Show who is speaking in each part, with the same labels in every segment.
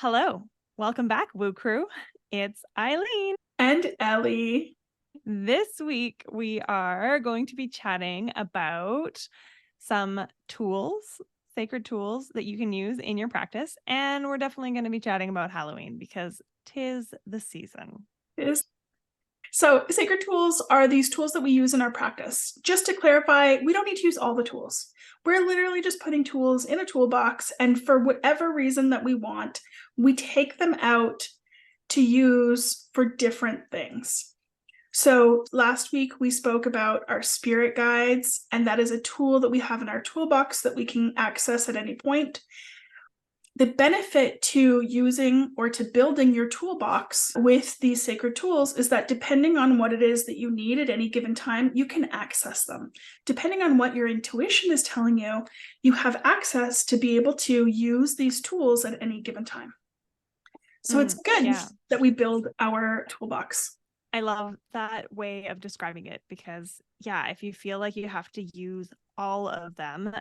Speaker 1: Hello, welcome back, Woo Crew. It's Eileen.
Speaker 2: And Ellie.
Speaker 1: This week, we are going to be chatting about some tools, sacred tools that you can use in your practice. And we're definitely going to be chatting about Halloween because 'tis the season.
Speaker 2: So sacred tools are these tools that we use in our practice. Just to clarify, we don't need to use all the tools. We're literally just putting tools in a toolbox, and for whatever reason that we want, we take them out to use for different things. So last week we spoke about our spirit guides, and that is a tool that we have in our toolbox that we can access at any point. The benefit to using or to building your toolbox with these sacred tools is that depending on what it is that you need at any given time, you can access them. Depending on what your intuition is telling you, you have access to be able to use these tools at any given time. So it's good that we build our toolbox.
Speaker 1: I love that way of describing it because, if you feel like you have to use all of them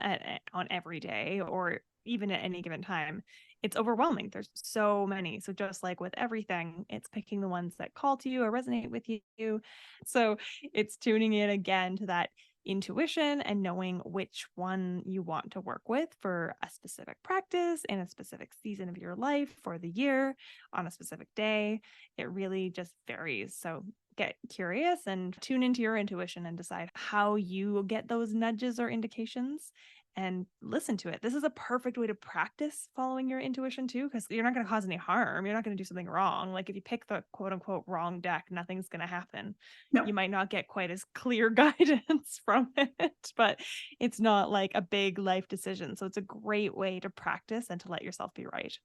Speaker 1: on every day or even at any given time, it's overwhelming. There's so many. So just like with everything, it's picking the ones that call to you or resonate with you. So it's tuning in again to that intuition and knowing which one you want to work with for a specific practice in a specific season of your life for the year on a specific day. It really just varies. So get curious and tune into your intuition and decide how you get those nudges or indications and listen to it. This is a perfect way to practice following your intuition too, because you're not going to cause any harm. You're not going to do something wrong. Like if you pick the quote unquote wrong deck, nothing's going to happen.
Speaker 2: No.
Speaker 1: You might not get quite as clear guidance from it, but it's not like a big life decision. So it's a great way to practice and to let yourself be right.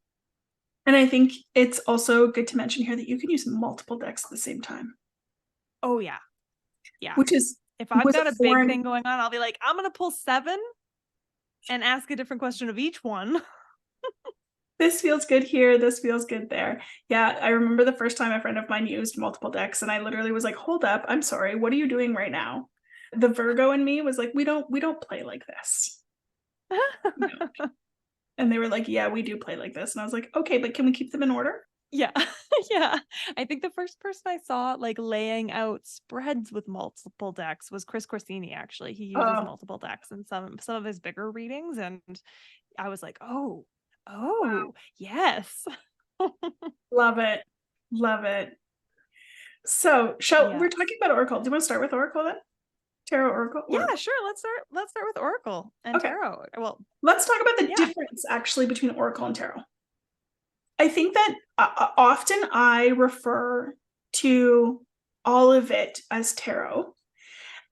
Speaker 2: And I think it's also good to mention here that you can use multiple decks at the same time.
Speaker 1: Oh, yeah. Yeah.
Speaker 2: Which is,
Speaker 1: if I've got a big thing going on, I'll be like, I'm going to pull 7 and ask a different question of each one.
Speaker 2: This feels good here. This feels good there. Yeah, I remember the first time a friend of mine used multiple decks, and I literally was like, hold up, I'm sorry, what are you doing right now? The Virgo in me was like, we don't play like this. No. And they were like, yeah, we do play like this. And I was like, okay, but can we keep them in order?
Speaker 1: Yeah. Yeah. I think the first person I saw like laying out spreads with multiple decks was Chris Corsini, actually. He uses multiple decks in some of his bigger readings. And I was like, oh, wow. Yes.
Speaker 2: Love it. Love it. So we're talking about Oracle. Do you want to start with Oracle then? Tarot, Oracle?
Speaker 1: Yeah, sure. Let's start with Oracle and Tarot. Well,
Speaker 2: let's talk about the difference actually between Oracle and Tarot. I think that often I refer to all of it as tarot,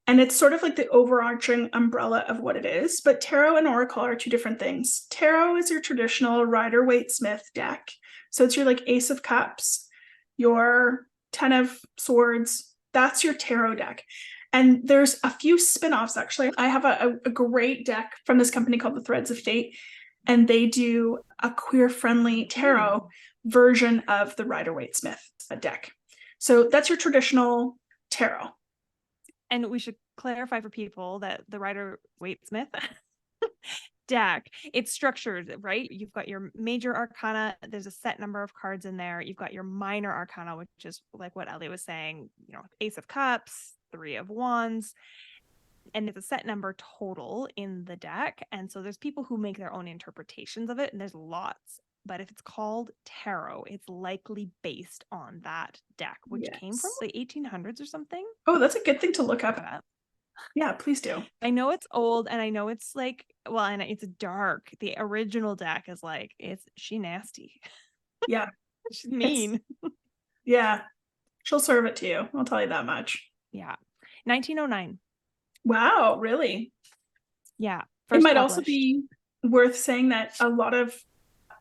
Speaker 2: and it's sort of like the overarching umbrella of what it is. But tarot and Oracle are two different things. Tarot is your traditional Rider-Waite-Smith deck. So it's your like Ace of Cups, your 10 of Swords. That's your tarot deck. And there's a few spin-offs, actually. I have a great deck from this company called the Threads of Fate, and they do a queer-friendly tarot version of the Rider-Waite-Smith deck. So that's your traditional tarot.
Speaker 1: And we should clarify for people that the Rider-Waite-Smith deck, it's structured, right? You've got your major arcana. There's a set number of cards in there. You've got your minor arcana, which is like what Ellie was saying, Ace of Cups, 3 of Wands. And it's a set number total in the deck. And so there's people who make their own interpretations of it, and there's lots. But if it's called tarot, it's likely based on that deck, which came from the 1800s or something.
Speaker 2: Oh, that's a good thing to look up. Yeah, please do.
Speaker 1: I know it's old, and I know it's like, well, and it's dark. The original deck is like, she nasty.
Speaker 2: Yeah.
Speaker 1: She's mean.
Speaker 2: Yeah. She'll serve it to you. I'll tell you that much.
Speaker 1: Yeah. 1909.
Speaker 2: Wow, really?
Speaker 1: Yeah.
Speaker 2: It might also be worth saying that a lot of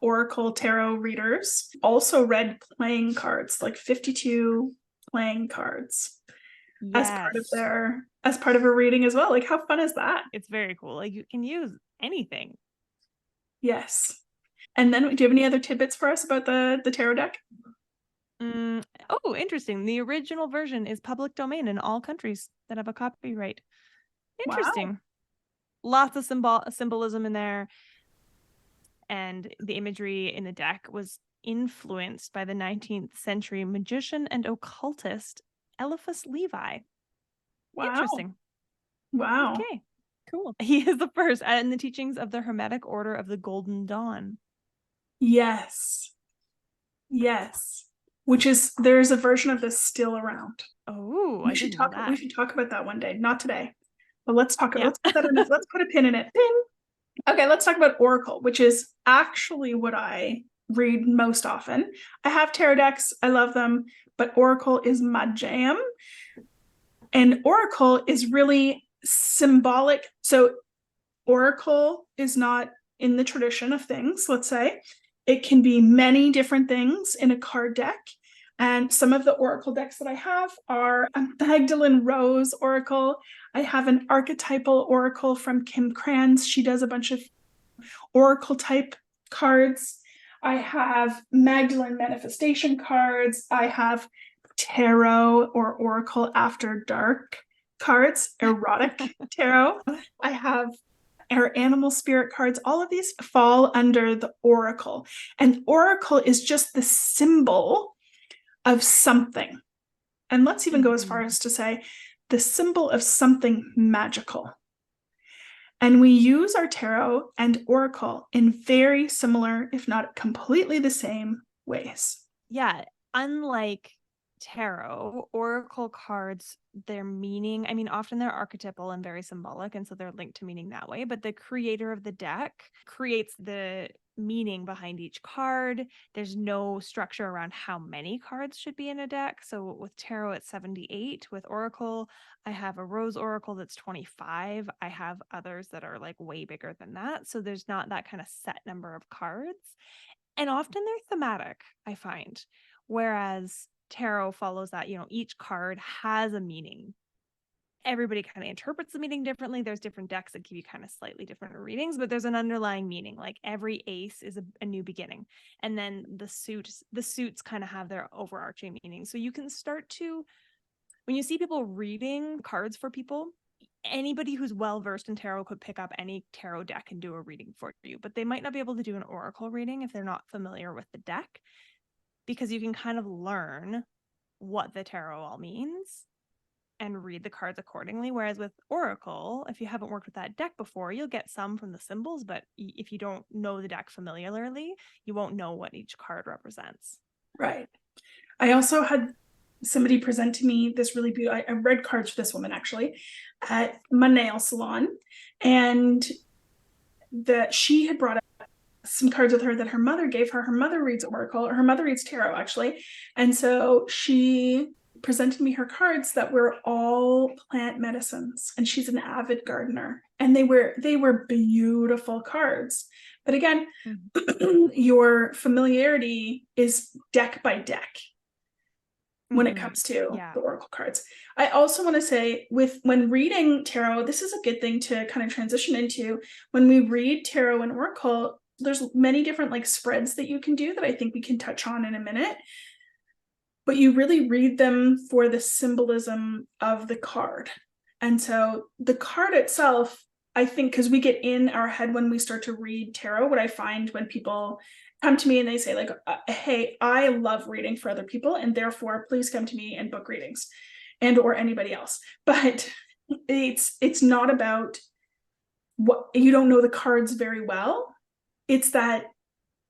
Speaker 2: Oracle tarot readers also read playing cards, like 52 playing cards as part of a reading as well. Like, how fun is that?
Speaker 1: It's very cool. Like, you can use anything.
Speaker 2: Yes. And then, do you have any other tidbits for us about the tarot deck?
Speaker 1: Oh, interesting. The original version is public domain in all countries that have a copyright. Interesting. Wow. Lots of symbolism in there. And the imagery in the deck was influenced by the 19th century magician and occultist Eliphas Levi.
Speaker 2: Wow.
Speaker 1: Interesting.
Speaker 2: Wow.
Speaker 1: Okay, cool. He is the first in the teachings of the Hermetic Order of the Golden Dawn.
Speaker 2: Yes. Yes. Which is, there's a version of this still around.
Speaker 1: Oh, I didn't know that.
Speaker 2: We should talk about that one day. Not today. But let's talk.
Speaker 1: Yeah.
Speaker 2: Let's put that in. Let's put a pin in it. Pin. Okay, let's talk about Oracle, which is actually what I read most often. I have tarot decks. I love them, but Oracle is my jam. And Oracle is really symbolic. So Oracle is not in the tradition of things, let's say. It can be many different things in a card deck. And some of the Oracle decks that I have are a Magdalene Rose Oracle. I have an archetypal Oracle from Kim Kranz. She does a bunch of Oracle type cards. I have Magdalene Manifestation cards. I have Tarot or Oracle After Dark cards, erotic tarot. I have our animal spirit cards. All of these fall under the Oracle. And Oracle is just the symbol of something. And let's even go as far as to say the symbol of something magical. And we use our tarot and Oracle in very similar, if not completely the same ways.
Speaker 1: Yeah, unlike tarot, Oracle cards, their meaning, I mean, often they're archetypal and very symbolic, and so they're linked to meaning that way, but the creator of the deck creates the meaning behind each card. There's no structure around how many cards should be in a deck. So with tarot, it's 78. With Oracle, I have a Rose Oracle that's 25. I have others that are like way bigger than that. So there's not that kind of set number of cards. And often they're thematic, I find. Whereas tarot follows that, each card has a meaning. Everybody kind of interprets the meaning differently. There's different decks that give you kind of slightly different readings, but there's an underlying meaning. Like every ace is a new beginning. And then the suits kind of have their overarching meaning. So you can start to, when you see people reading cards for people, anybody who's well versed in tarot could pick up any tarot deck and do a reading for you, but they might not be able to do an oracle reading if they're not familiar with the deck, because you can kind of learn what the tarot all means and read the cards accordingly. Whereas with oracle, if you haven't worked with that deck before, you'll get some from the symbols, but if you don't know the deck familiarly, you won't know what each card represents.
Speaker 2: Right. I also had somebody present to me this really beautiful, I read cards for this woman actually at my nail salon, and that she had brought up some cards with her that her mother gave her. Her mother reads Oracle, or her mother reads tarot actually. And so she presented me her cards that were all plant medicines, and she's an avid gardener, and they were beautiful cards. But again, your familiarity is deck by deck when it comes to the Oracle cards. I also want to say, when reading tarot, this is a good thing to kind of transition into. When we read tarot and Oracle, there's many different like spreads that you can do that I think we can touch on in a minute. But you really read them for the symbolism of the card. And so the card itself, I think, because we get in our head when we start to read tarot, what I find when people come to me and they say like, hey, I love reading for other people, and therefore please come to me and book readings, and or anybody else. But it's not about what you don't know the cards very well. It's that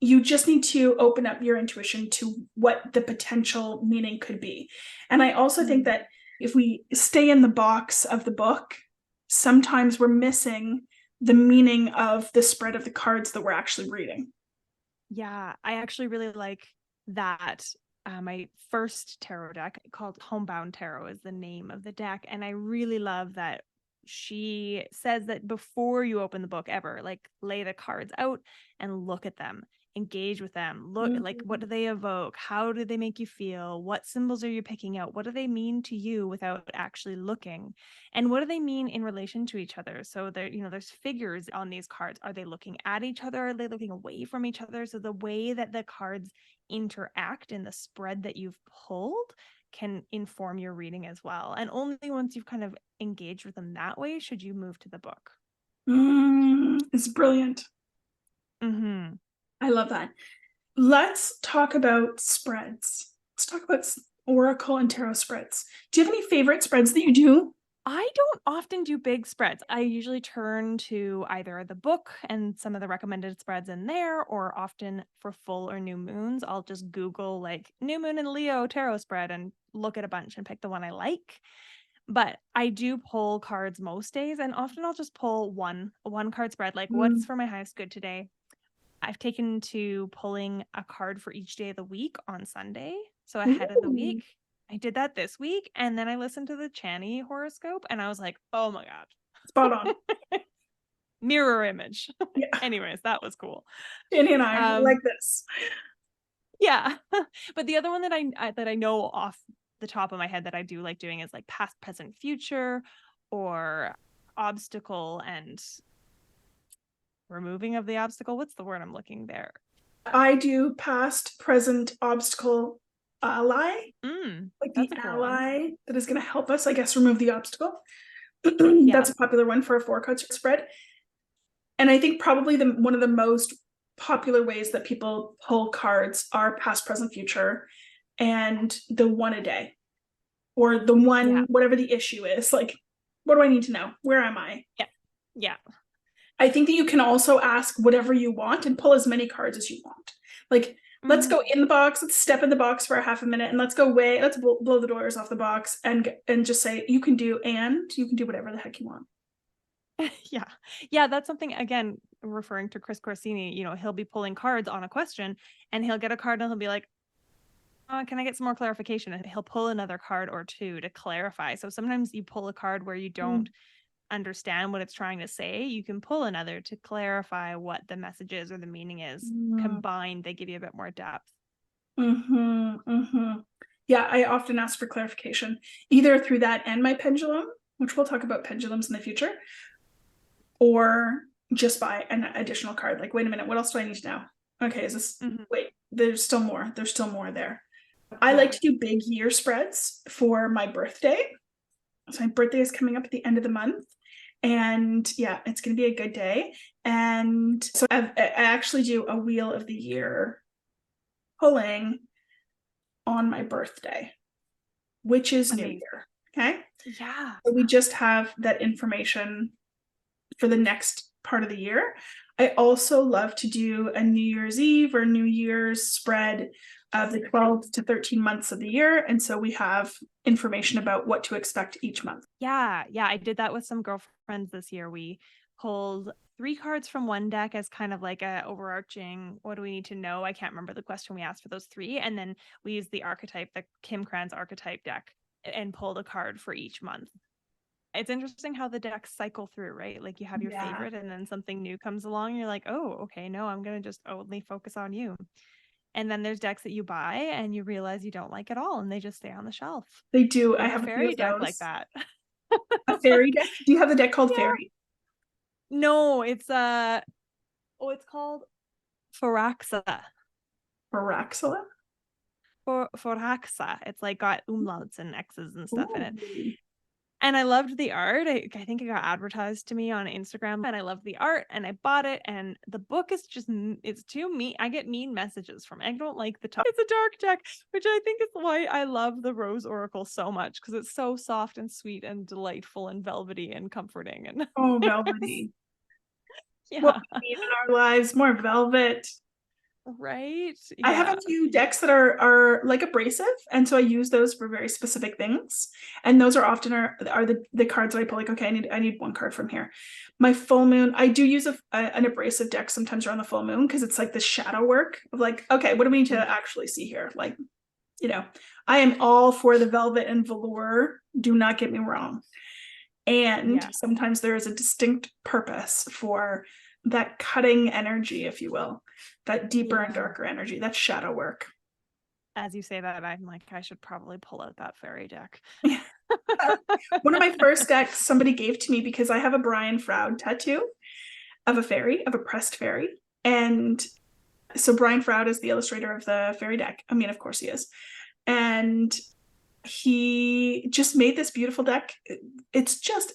Speaker 2: you just need to open up your intuition to what the potential meaning could be. And I also think that if we stay in the box of the book, sometimes we're missing the meaning of the spread of the cards that we're actually reading.
Speaker 1: Yeah, I actually really like that. My first tarot deck, called Homebound Tarot, is the name of the deck. And I really love that she says that before you open the book ever, like lay the cards out and look at them, engage with them, look like, what do they evoke? How do they make you feel? What symbols are you picking out? What do they mean to you without actually looking? And what do they mean in relation to each other? So there, there's figures on these cards. Are they looking at each other? Are they looking away from each other? So the way that the cards interact in the spread that you've pulled can inform your reading as well. And only once you've kind of engaged with them that way should you move to the book.
Speaker 2: It's brilliant. I love that. Let's talk about spreads. Let's talk about oracle and tarot spreads. Do you have any favorite spreads that you do?
Speaker 1: I don't often do big spreads. I usually turn to either the book and some of the recommended spreads in there, or often for full or new moons, I'll just Google like new moon in Leo tarot spread and look at a bunch and pick the one I like. But I do pull cards most days, and often I'll just pull one card spread, like what's for my highest good today. I've taken to pulling a card for each day of the week on Sunday, so ahead of the
Speaker 2: Ooh,
Speaker 1: week. I did that this week, and then I listened to the Chani horoscope, and I was like, oh my God.
Speaker 2: spot on.
Speaker 1: Mirror image.
Speaker 2: Yeah.
Speaker 1: Anyways, that was cool.
Speaker 2: Jenny and I like this.
Speaker 1: Yeah. But the other one that I know off the top of my head that I do like doing is like past, present, future, or obstacle and removing of the obstacle. What's the word I'm looking there?
Speaker 2: I do past, present, obstacle, ally. Like the
Speaker 1: That's a cool
Speaker 2: ally
Speaker 1: one.
Speaker 2: that is going to help us, I guess, remove the obstacle.
Speaker 1: Yeah.
Speaker 2: That's a popular one for a 4-card spread. And I think probably one of the most popular ways that people pull cards are past, present, future, and the one a day, or the one, whatever the issue is. Like, what do I need to know? Where am I?
Speaker 1: Yeah. Yeah.
Speaker 2: I think that you can also ask whatever you want and pull as many cards as you want. Like, let's go in the box, let's step in the box for a half a minute, and let's blow the doors off the box and just say, you can do whatever the heck you want.
Speaker 1: Yeah, that's something, again, referring to Chris Corsini, he'll be pulling cards on a question, and he'll get a card and he'll be like, can I get some more clarification? And he'll pull another card or two to clarify. So sometimes you pull a card where you don't understand what it's trying to say. You can pull another to clarify what the message is or the meaning is. Combined, they give you a bit more depth.
Speaker 2: Yeah, I often ask for clarification, either through that and my pendulum, which we'll talk about pendulums in the future, or just by an additional card. Like, wait a minute, what else do I need to know? Okay, is this, wait, there's still more there. I like to do big year spreads for my birthday. So my birthday is coming up at the end of the month, and yeah, it's going to be a good day. And so I actually do a wheel of the year pulling on my birthday, which is New Year. Okay.
Speaker 1: Yeah.
Speaker 2: So we just have that information for the next part of the year. I also love to do a New Year's Eve or New Year's spread of the 12 to 13 months of the year. And so we have information about what to expect each month.
Speaker 1: Yeah. I did that with some girlfriends this year. We pulled 3 cards from one deck as kind of like a overarching, what do we need to know? I can't remember the question we asked for those 3. And then we used the archetype, the Kim Kranz archetype deck, and pulled a card for each month. It's interesting how the decks cycle through, right? Like you have your favorite and then something new comes along. And you're like, oh, okay, no, I'm going to just only focus on you. And then there's decks that you buy and you realize you don't like at all and they just stay on the shelf.
Speaker 2: They do.
Speaker 1: I
Speaker 2: have
Speaker 1: a fairy deck like that.
Speaker 2: A fairy deck? Do you have the deck called Fairy?
Speaker 1: No, it's it's called Firaxa.
Speaker 2: Firaxa?
Speaker 1: Firaxa. It's like got umlauts and X's and stuff in it. And I loved the art. I think it got advertised to me on Instagram, and I loved the art, and I bought it. And the book is just, it's too mean. I get mean messages from, I don't like the top. It's a dark deck, which I think is why I love the Rose Oracle so much, because it's so soft and sweet and delightful and velvety and comforting. And
Speaker 2: velvety.
Speaker 1: Yeah.
Speaker 2: What we need in our lives, more velvet.
Speaker 1: Right.
Speaker 2: I have a few decks that are like abrasive, and so I use those for very specific things. And those are often are the cards that I pull. Like, okay, I need one card from here. My full moon, I do use an abrasive deck sometimes around the full moon, because it's like the shadow work of like, okay, what do we need to actually see here? Like, I am all for the velvet and velour. Do not get me wrong. And sometimes there is a distinct purpose for that cutting energy, if you will, that deeper and darker energy, that shadow work.
Speaker 1: As you say that, I'm like, I should probably pull out that fairy deck.
Speaker 2: One of my first decks somebody gave to me because I have a Brian Froud tattoo of a pressed fairy. And so Brian Froud is the illustrator of the fairy deck. I mean, of course he is. And he just made this beautiful deck. It's just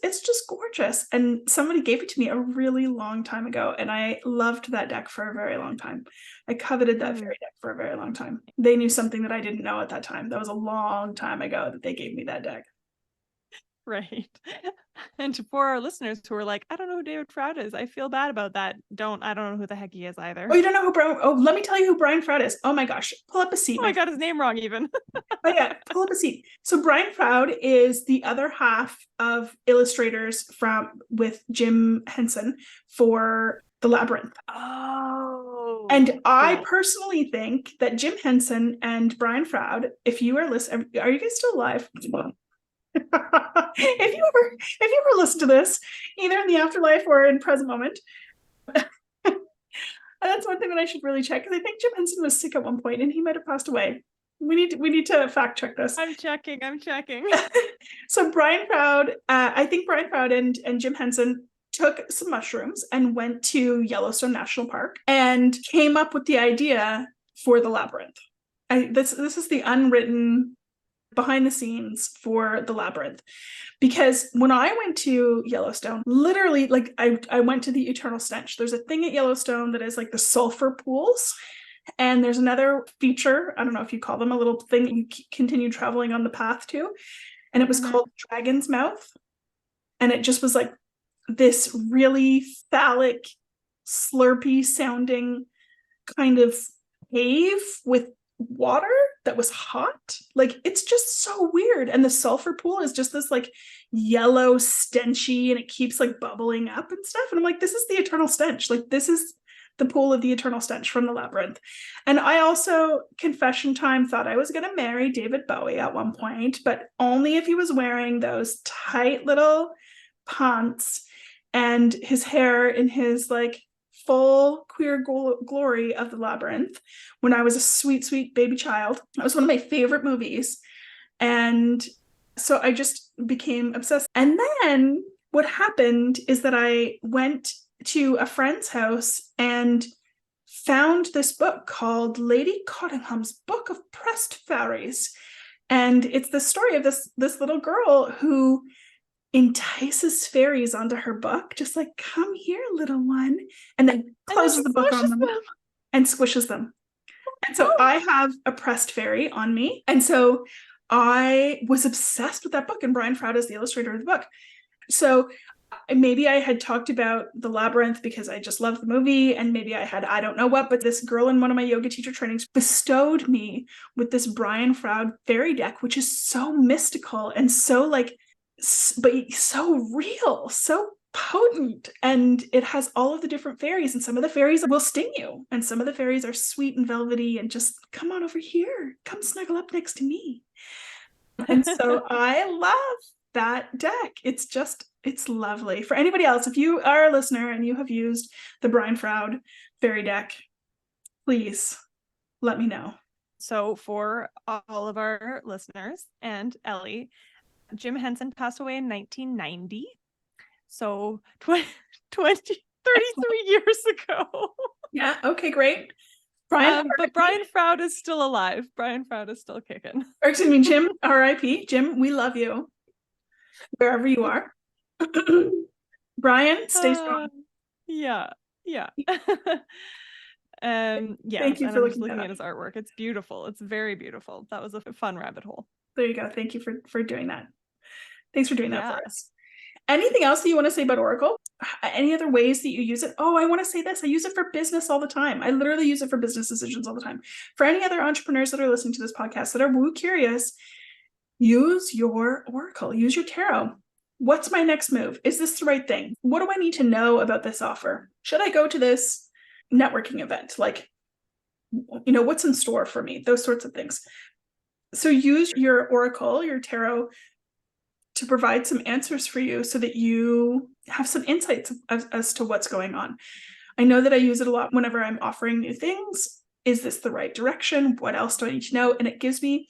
Speaker 2: gorgeous. And somebody gave it to me a really long time ago, and I loved that deck for a very long time. I coveted that fairy deck for a very long time. They knew something that I didn't know at that time. That was a long time ago that they gave me that deck.
Speaker 1: Right. And for our listeners who are like, I don't know who David Froud is, I feel bad about that. I don't know who the heck he is either.
Speaker 2: Oh, you don't know who Brian? Oh, let me tell you who Brian Froud is. Oh my gosh, pull up a seat.
Speaker 1: Oh, I got his name wrong even.
Speaker 2: Oh yeah, pull up a seat. So Brian Froud is the other half of illustrators with Jim Henson for The Labyrinth.
Speaker 1: Oh.
Speaker 2: And I personally think that Jim Henson and Brian Froud, if you are listening, are you guys still alive? if you ever listen to this, either in the afterlife or in present moment, that's one thing that I should really check, because I think Jim Henson was sick at one point and he might have passed away. We need to fact check this.
Speaker 1: I'm checking.
Speaker 2: So Brian Froud, I think Brian Froud and Jim Henson took some mushrooms and went to Yellowstone National Park and came up with the idea for The Labyrinth. This is the unwritten behind the scenes for The Labyrinth, because when I went to Yellowstone, literally, like I went to the Eternal Stench. There's a thing at Yellowstone that is like the sulfur pools, and there's another feature, I don't know if you call them, a little thing you continue traveling on the path to, and it was called Dragon's Mouth, and it just was like this really phallic, slurpy sounding kind of cave with water that was hot. Like, it's just so weird. And the sulfur pool is just this like yellow stenchy, and it keeps like bubbling up and stuff. And I'm like, this is the Eternal Stench. Like, this is the pool of the Eternal Stench from The Labyrinth. And I also, confession time, thought I was going to marry David Bowie at one point, but only if he was wearing those tight little pants and his hair in his like full queer glory of The Labyrinth when I was a sweet, sweet baby child. That was one of my favorite movies. And so I just became obsessed. And then what happened is that I went to a friend's house and found this book called Lady Cottingham's Book of Pressed Fairies. And it's the story of this little girl who entices fairies onto her book, just like, come here, little one, and then closes the book on them and squishes them. And so I have a pressed fairy on me. And so I was obsessed with that book, and Brian Froud is the illustrator of the book. So maybe I had talked about The Labyrinth because I just loved the movie, and maybe I had, I don't know what, but this girl in one of my yoga teacher trainings bestowed me with this Brian Froud fairy deck, which is so mystical and so like, but so real, so potent, and it has all of the different fairies, and some of the fairies will sting you, and some of the fairies are sweet and velvety and just come on over here, come snuggle up next to me. And so I love that deck. It's lovely. For anybody else, if you are a listener and you have used the Brian Froud fairy deck, please let me know.
Speaker 1: So for all of our listeners and Ellie, Jim Henson passed away in 1990. So 33 years ago.
Speaker 2: Yeah, okay, great.
Speaker 1: But Brian Froud is still alive. Brian Froud is still kicking.
Speaker 2: Or excuse me, Jim, R.I.P. Jim, we love you. Wherever you are. Brian, stay strong.
Speaker 1: Yeah. Yes,
Speaker 2: thank you for
Speaker 1: looking at his artwork. It's beautiful. It's very beautiful. That was a fun rabbit hole.
Speaker 2: There you go. Thank you for doing that. Thanks for doing that for us. Anything else that you want to say about Oracle? Any other ways that you use it? Oh, I want to say this. I use it for business all the time. I literally use it for business decisions all the time. For any other entrepreneurs that are listening to this podcast that are woo curious, use your Oracle, use your tarot. What's my next move? Is this the right thing? What do I need to know about this offer? Should I go to this networking event? Like, what's in store for me? Those sorts of things. So use your Oracle, your tarot, to provide some answers for you so that you have some insights as to what's going on. I know that I use it a lot whenever I'm offering new things. Is this the right direction? What else do I need to know? And it gives me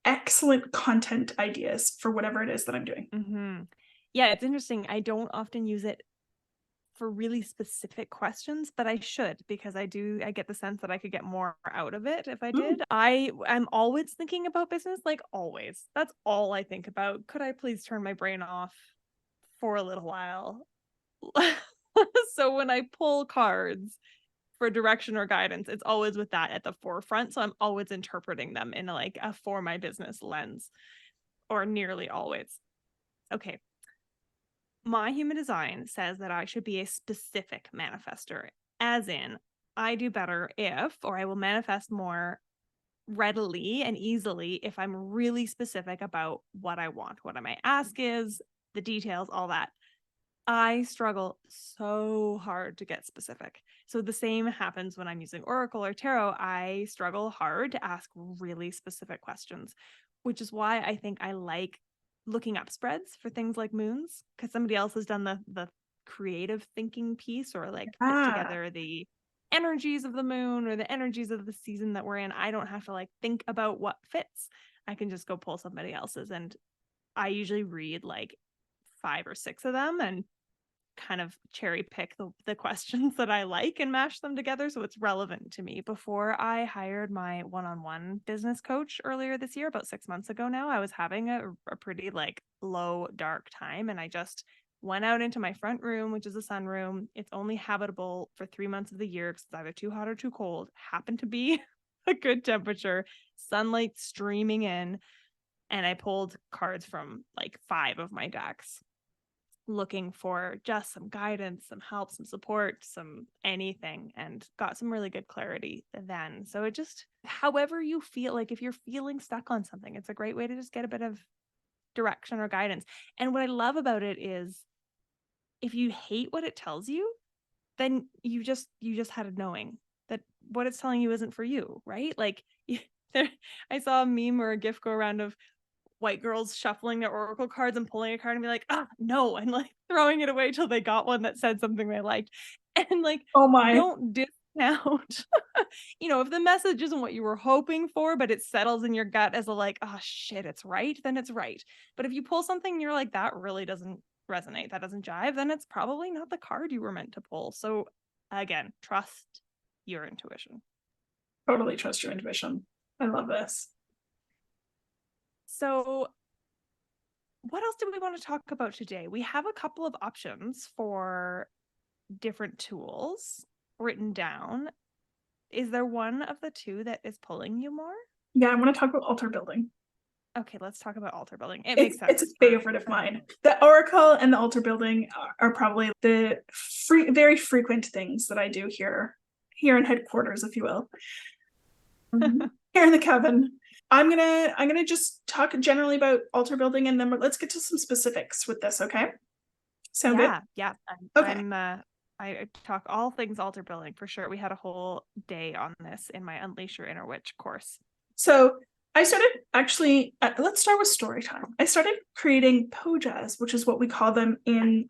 Speaker 2: excellent content ideas for whatever it is that I'm doing.
Speaker 1: Yeah, it's interesting. I don't often use it for really specific questions, but I should, because I get the sense that I could get more out of it if I did. I'm always thinking about business, like always. That's all I think about. Could I please turn my brain off for a little while? So when I pull cards for direction or guidance, it's always with that at the forefront. So I'm always interpreting them in like a for my business lens, or nearly always. Okay. My human design says that I should be a specific manifester, as in, I do better if, or I will manifest more readily and easily if I'm really specific about what I want, what my ask is, the details, all that. I struggle so hard to get specific. So the same happens when I'm using Oracle or Tarot. I struggle hard to ask really specific questions, which is why I think I like looking up spreads for things like moons, because somebody else has done the creative thinking piece, or like put together the energies of the moon or the energies of the season that we're in. I don't have to like think about what fits. I can just go pull somebody else's, and I usually read like 5 or 6 of them and kind of cherry pick the questions that I like and mash them together so it's relevant to me. Before I hired my one-on-one business coach earlier this year, about 6 months ago now, I was having a pretty like low, dark time, and I just went out into my front room, which is a sunroom. It's only habitable for 3 months of the year because it's either too hot or too cold. Happened to be a good temperature, sunlight streaming in, and I pulled cards from like 5 of my decks, looking for just some guidance, some help, some support, some anything, and got some really good clarity then. So it just, however you feel, like if you're feeling stuck on something, it's a great way to just get a bit of direction or guidance. And what I love about it is if you hate what it tells you, then you just had a knowing that what it's telling you isn't for you, right? Like I saw a meme or a gif go around of white girls shuffling their oracle cards and pulling a card and be like, no, and like throwing it away till they got one that said something they liked. And like,
Speaker 2: Oh my.
Speaker 1: don't discount if the message isn't what you were hoping for, but it settles in your gut as a like, oh shit, it's right, then it's right. But if you pull something and you're like, that really doesn't resonate, that doesn't jive, then it's probably not the card you were meant to pull. So again, trust your intuition.
Speaker 2: Totally trust your intuition. I love this.
Speaker 1: So what else do we want to talk about today? We have a couple of options for different tools written down. Is there one of the two that is pulling you more?
Speaker 2: Yeah, I want to talk about altar building.
Speaker 1: Okay, let's talk about altar building. It makes sense.
Speaker 2: It's a favorite of mine. The oracle and the altar building are probably the very frequent things that I do here in headquarters, if you will. Here in the coven. I'm gonna just talk generally about altar building, and then let's get to some specifics with this. Okay. Sound good?
Speaker 1: Yeah. Okay. I talk all things altar building for sure. We had a whole day on this in my Unleash Your Inner Witch course.
Speaker 2: So I started actually. Let's start with story time. I started creating pujas, which is what we call them in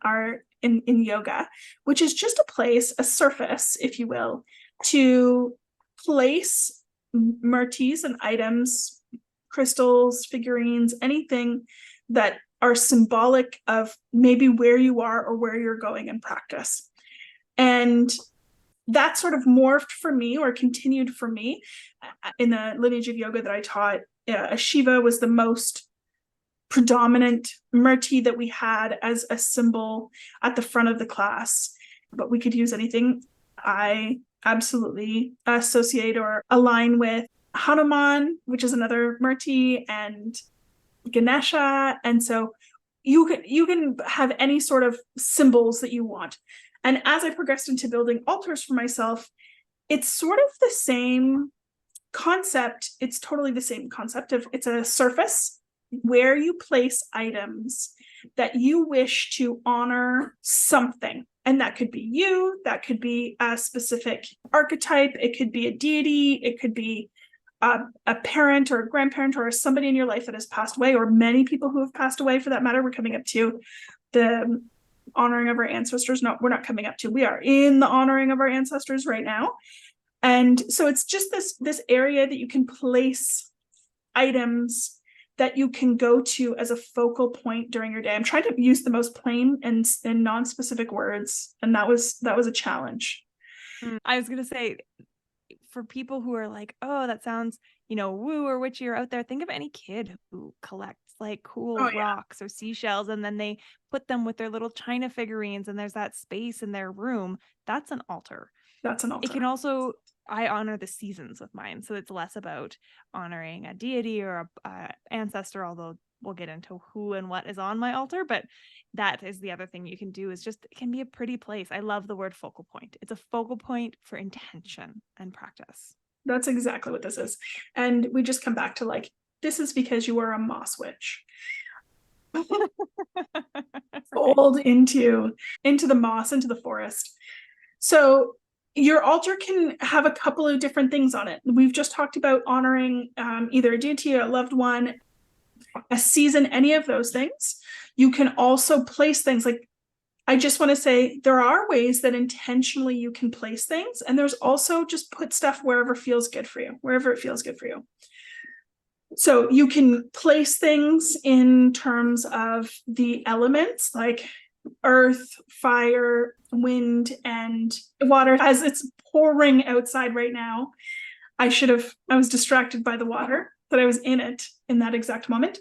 Speaker 2: yoga, which is just a place, a surface, if you will, to place murtis and items, crystals, figurines, anything that are symbolic of maybe where you are or where you're going in practice. And that sort of morphed for me, or continued for me, in the lineage of yoga that I taught. A Shiva was the most predominant murti that we had as a symbol at the front of the class, but we could use anything. I absolutely associate or align with Hanuman, which is another murti, and Ganesha. And so you can have any sort of symbols that you want. And as I progressed into building altars for myself, it's sort of the same concept. It's totally the same concept of it's a surface where you place items that you wish to honor something. And that could be you, that could be a specific archetype, it could be a deity, it could be a parent or a grandparent or somebody in your life that has passed away, or many people who have passed away for that matter. We're coming up to the honoring of our ancestors. No, we're not coming up to, we are in the honoring of our ancestors right now. And so it's just this area that you can place items that you can go to as a focal point during your day. I'm trying to use the most plain and non-specific words, and that was a challenge.
Speaker 1: I was gonna say, for people who are like, oh, that sounds, woo or witchy or out there, think of any kid who collects like cool rocks or seashells, and then they put them with their little china figurines, and there's that space in their room. That's an altar.
Speaker 2: That's an altar.
Speaker 1: It can also, I honor the seasons with mine, so it's less about honoring a deity or a ancestor, although we'll get into who and what is on my altar. But that is the other thing you can do, is just, it can be a pretty place. I love the word focal point. It's a focal point for intention and practice.
Speaker 2: That's exactly what this is. And we just come back to like, this is because you are a moss witch. Fold into the moss, into the forest. So your altar can have a couple of different things on it. We've just talked about honoring either a deity or a loved one, a season, any of those things. You can also place things like, I just want to say there are ways that intentionally you can place things. And there's also just put stuff wherever it feels good for you. So you can place things in terms of the elements like earth, fire, wind, and water. As it's pouring outside right now, I was distracted by the water, but I was in it in that exact moment.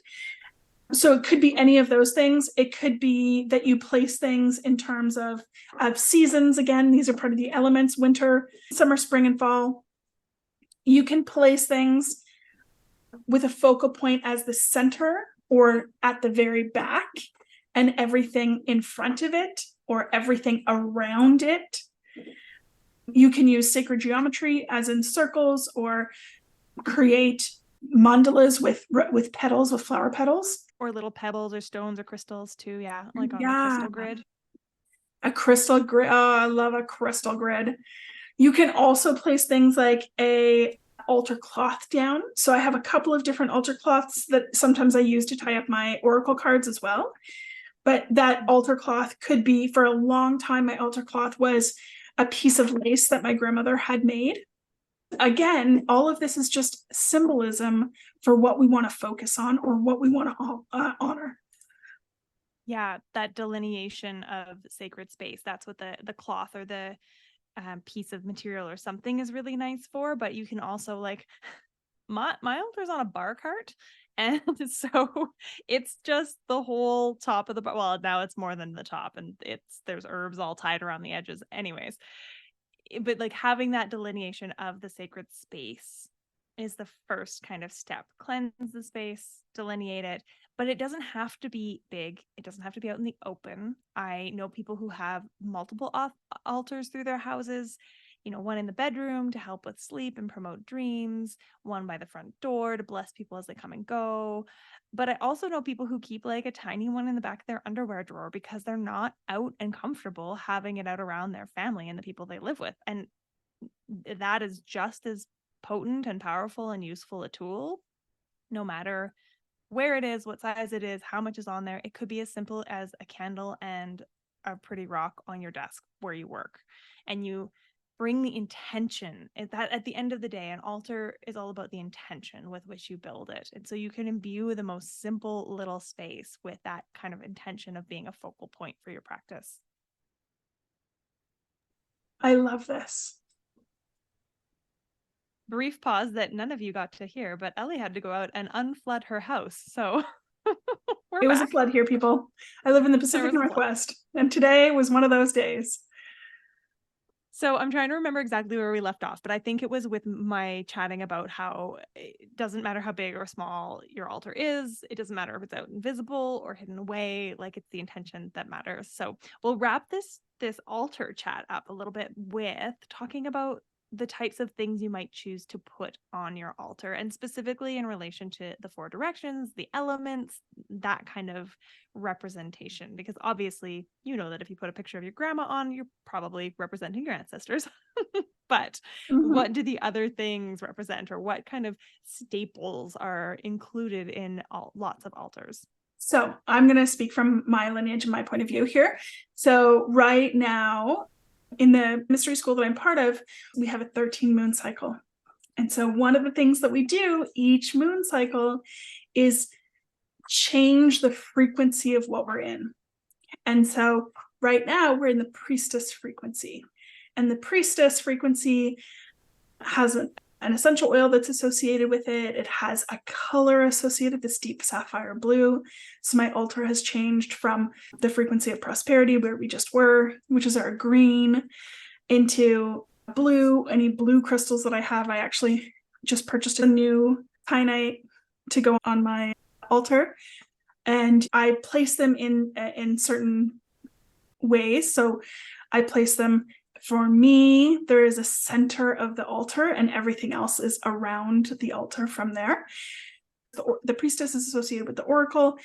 Speaker 2: So it could be any of those things. It could be that you place things in terms of seasons. Again, these are part of the elements: winter, summer, spring, and fall. You can place things with a focal point as the center or at the very back, and everything in front of it or everything around it. You can use sacred geometry as in circles, or create mandalas with petals, with flower petals.
Speaker 1: Or little pebbles or stones or crystals too. Yeah. Like on the crystal grid.
Speaker 2: A crystal grid. Oh, I love a crystal grid. You can also place things like a altar cloth down. So I have a couple of different altar cloths that sometimes I use to tie up my oracle cards as well. But that altar cloth could be, for a long time, my altar cloth was a piece of lace that my grandmother had made. Again, all of this is just symbolism for what we want to focus on or what we want to honor.
Speaker 1: Yeah, that delineation of sacred space. That's what the cloth or the piece of material or something is really nice for. But you can also, like, my altar's on a bar cart, and so it's just the whole top of the bar. Well, now it's more than the top, and there's herbs all tied around the edges. Anyways, but like having that delineation of the sacred space is the first kind of step. Cleanse the space, delineate it, but it doesn't have to be big. It doesn't have to be out in the open. I know people who have multiple altars through their houses, one in the bedroom to help with sleep and promote dreams, one by the front door to bless people as they come and go. But I also know people who keep like a tiny one in the back of their underwear drawer because they're not out and comfortable having it out around their family and the people they live with. And that is just as potent and powerful and useful a tool, no matter where it is, what size it is, how much is on there. It could be as simple as a candle and a pretty rock on your desk where you work. And you bring the intention. That at the end of the day, an altar is all about the intention with which you build it. And so you can imbue the most simple little space with that kind of intention of being a focal point for your practice.
Speaker 2: I love this.
Speaker 1: Brief pause that none of you got to hear, but Ellie had to go out and unflood her house. So
Speaker 2: it was a flood here, people. I live in the Pacific Northwest, and today was one of those days.
Speaker 1: So I'm trying to remember exactly where we left off, but I think it was with my chatting about how it doesn't matter how big or small your altar is. It doesn't matter if it's out invisible or hidden away. Like, it's the intention that matters. So we'll wrap this altar chat up a little bit with talking about the types of things you might choose to put on your altar, and specifically in relation to the 4 directions, the elements, that kind of representation. Because obviously, that if you put a picture of your grandma on, you're probably representing your ancestors. But what do the other things represent, or what kind of staples are included in lots of altars?
Speaker 2: So I'm going to speak from my lineage and my point of view here. So right now, in the mystery school that I'm part of, we have a 13 moon cycle. And so one of the things that we do each moon cycle is change the frequency of what we're in. And so right now we're in the priestess frequency. And the priestess frequency has an essential oil that's associated with it. It has a color associated, this deep sapphire blue. So my altar has changed from the frequency of prosperity, where we just were, which is our green, into blue. Any blue crystals that I have, I actually just purchased a new kyanite to go on my altar. And I place them in certain ways. So I place them, for me, there is a center of the altar and everything else is around the altar from there. The priestess is associated with the oracle.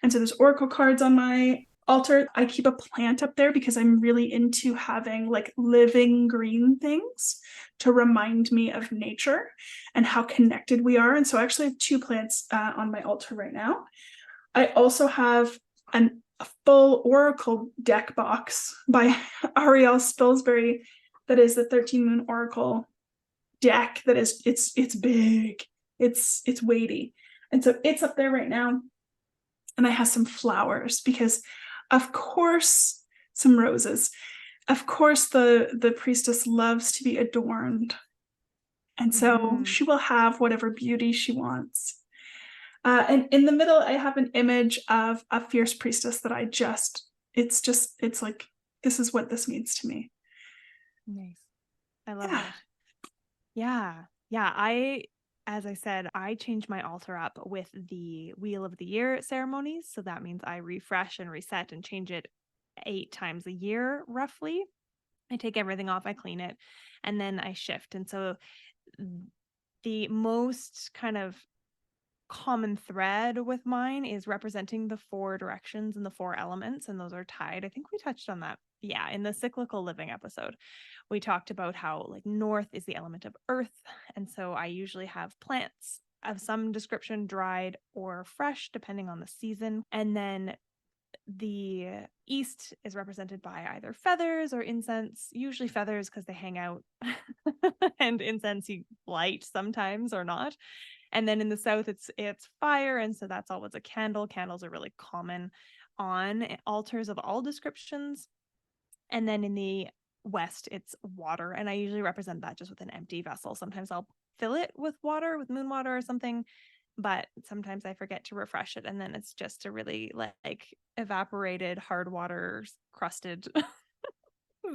Speaker 2: And so there's oracle cards on my altar. I keep a plant up there because I'm really into having like living green things to remind me of nature and how connected we are. And so I actually have 2 plants on my altar right now. I also have a full oracle deck box by Ariel Spilsbury that is the 13 Moon Oracle deck. That is, it's big, it's weighty, and so it's up there right now. And I have some flowers because, of course, some roses. Of course, the priestess loves to be adorned, and so she will have whatever beauty she wants. And in the middle, I have an image of a fierce priestess that it's like, this is what this means to me.
Speaker 1: Nice. I love it. Yeah. Yeah. As I said, I changed my altar up with the Wheel of the Year ceremonies. So that means I refresh and reset and change it 8 times a year, roughly. I take everything off, I clean it, and then I shift. And so the most kind of common thread with mine is representing the 4 directions and the 4 elements, and those are tied. I think we touched on that. Yeah, in the cyclical living episode, we talked about how like north is the element of earth, and so I usually have plants of some description, dried or fresh, depending on the season. And then the east is represented by either feathers or incense, usually feathers because they hang out, and incense you light sometimes or not. And then in the south, it's fire, and so that's always a candle. Candles are really common on altars of all descriptions. And then in the west, it's water, and I usually represent that just with an empty vessel. Sometimes I'll fill it with water, with moon water or something, but sometimes I forget to refresh it, and then it's just a really like evaporated, hard water crusted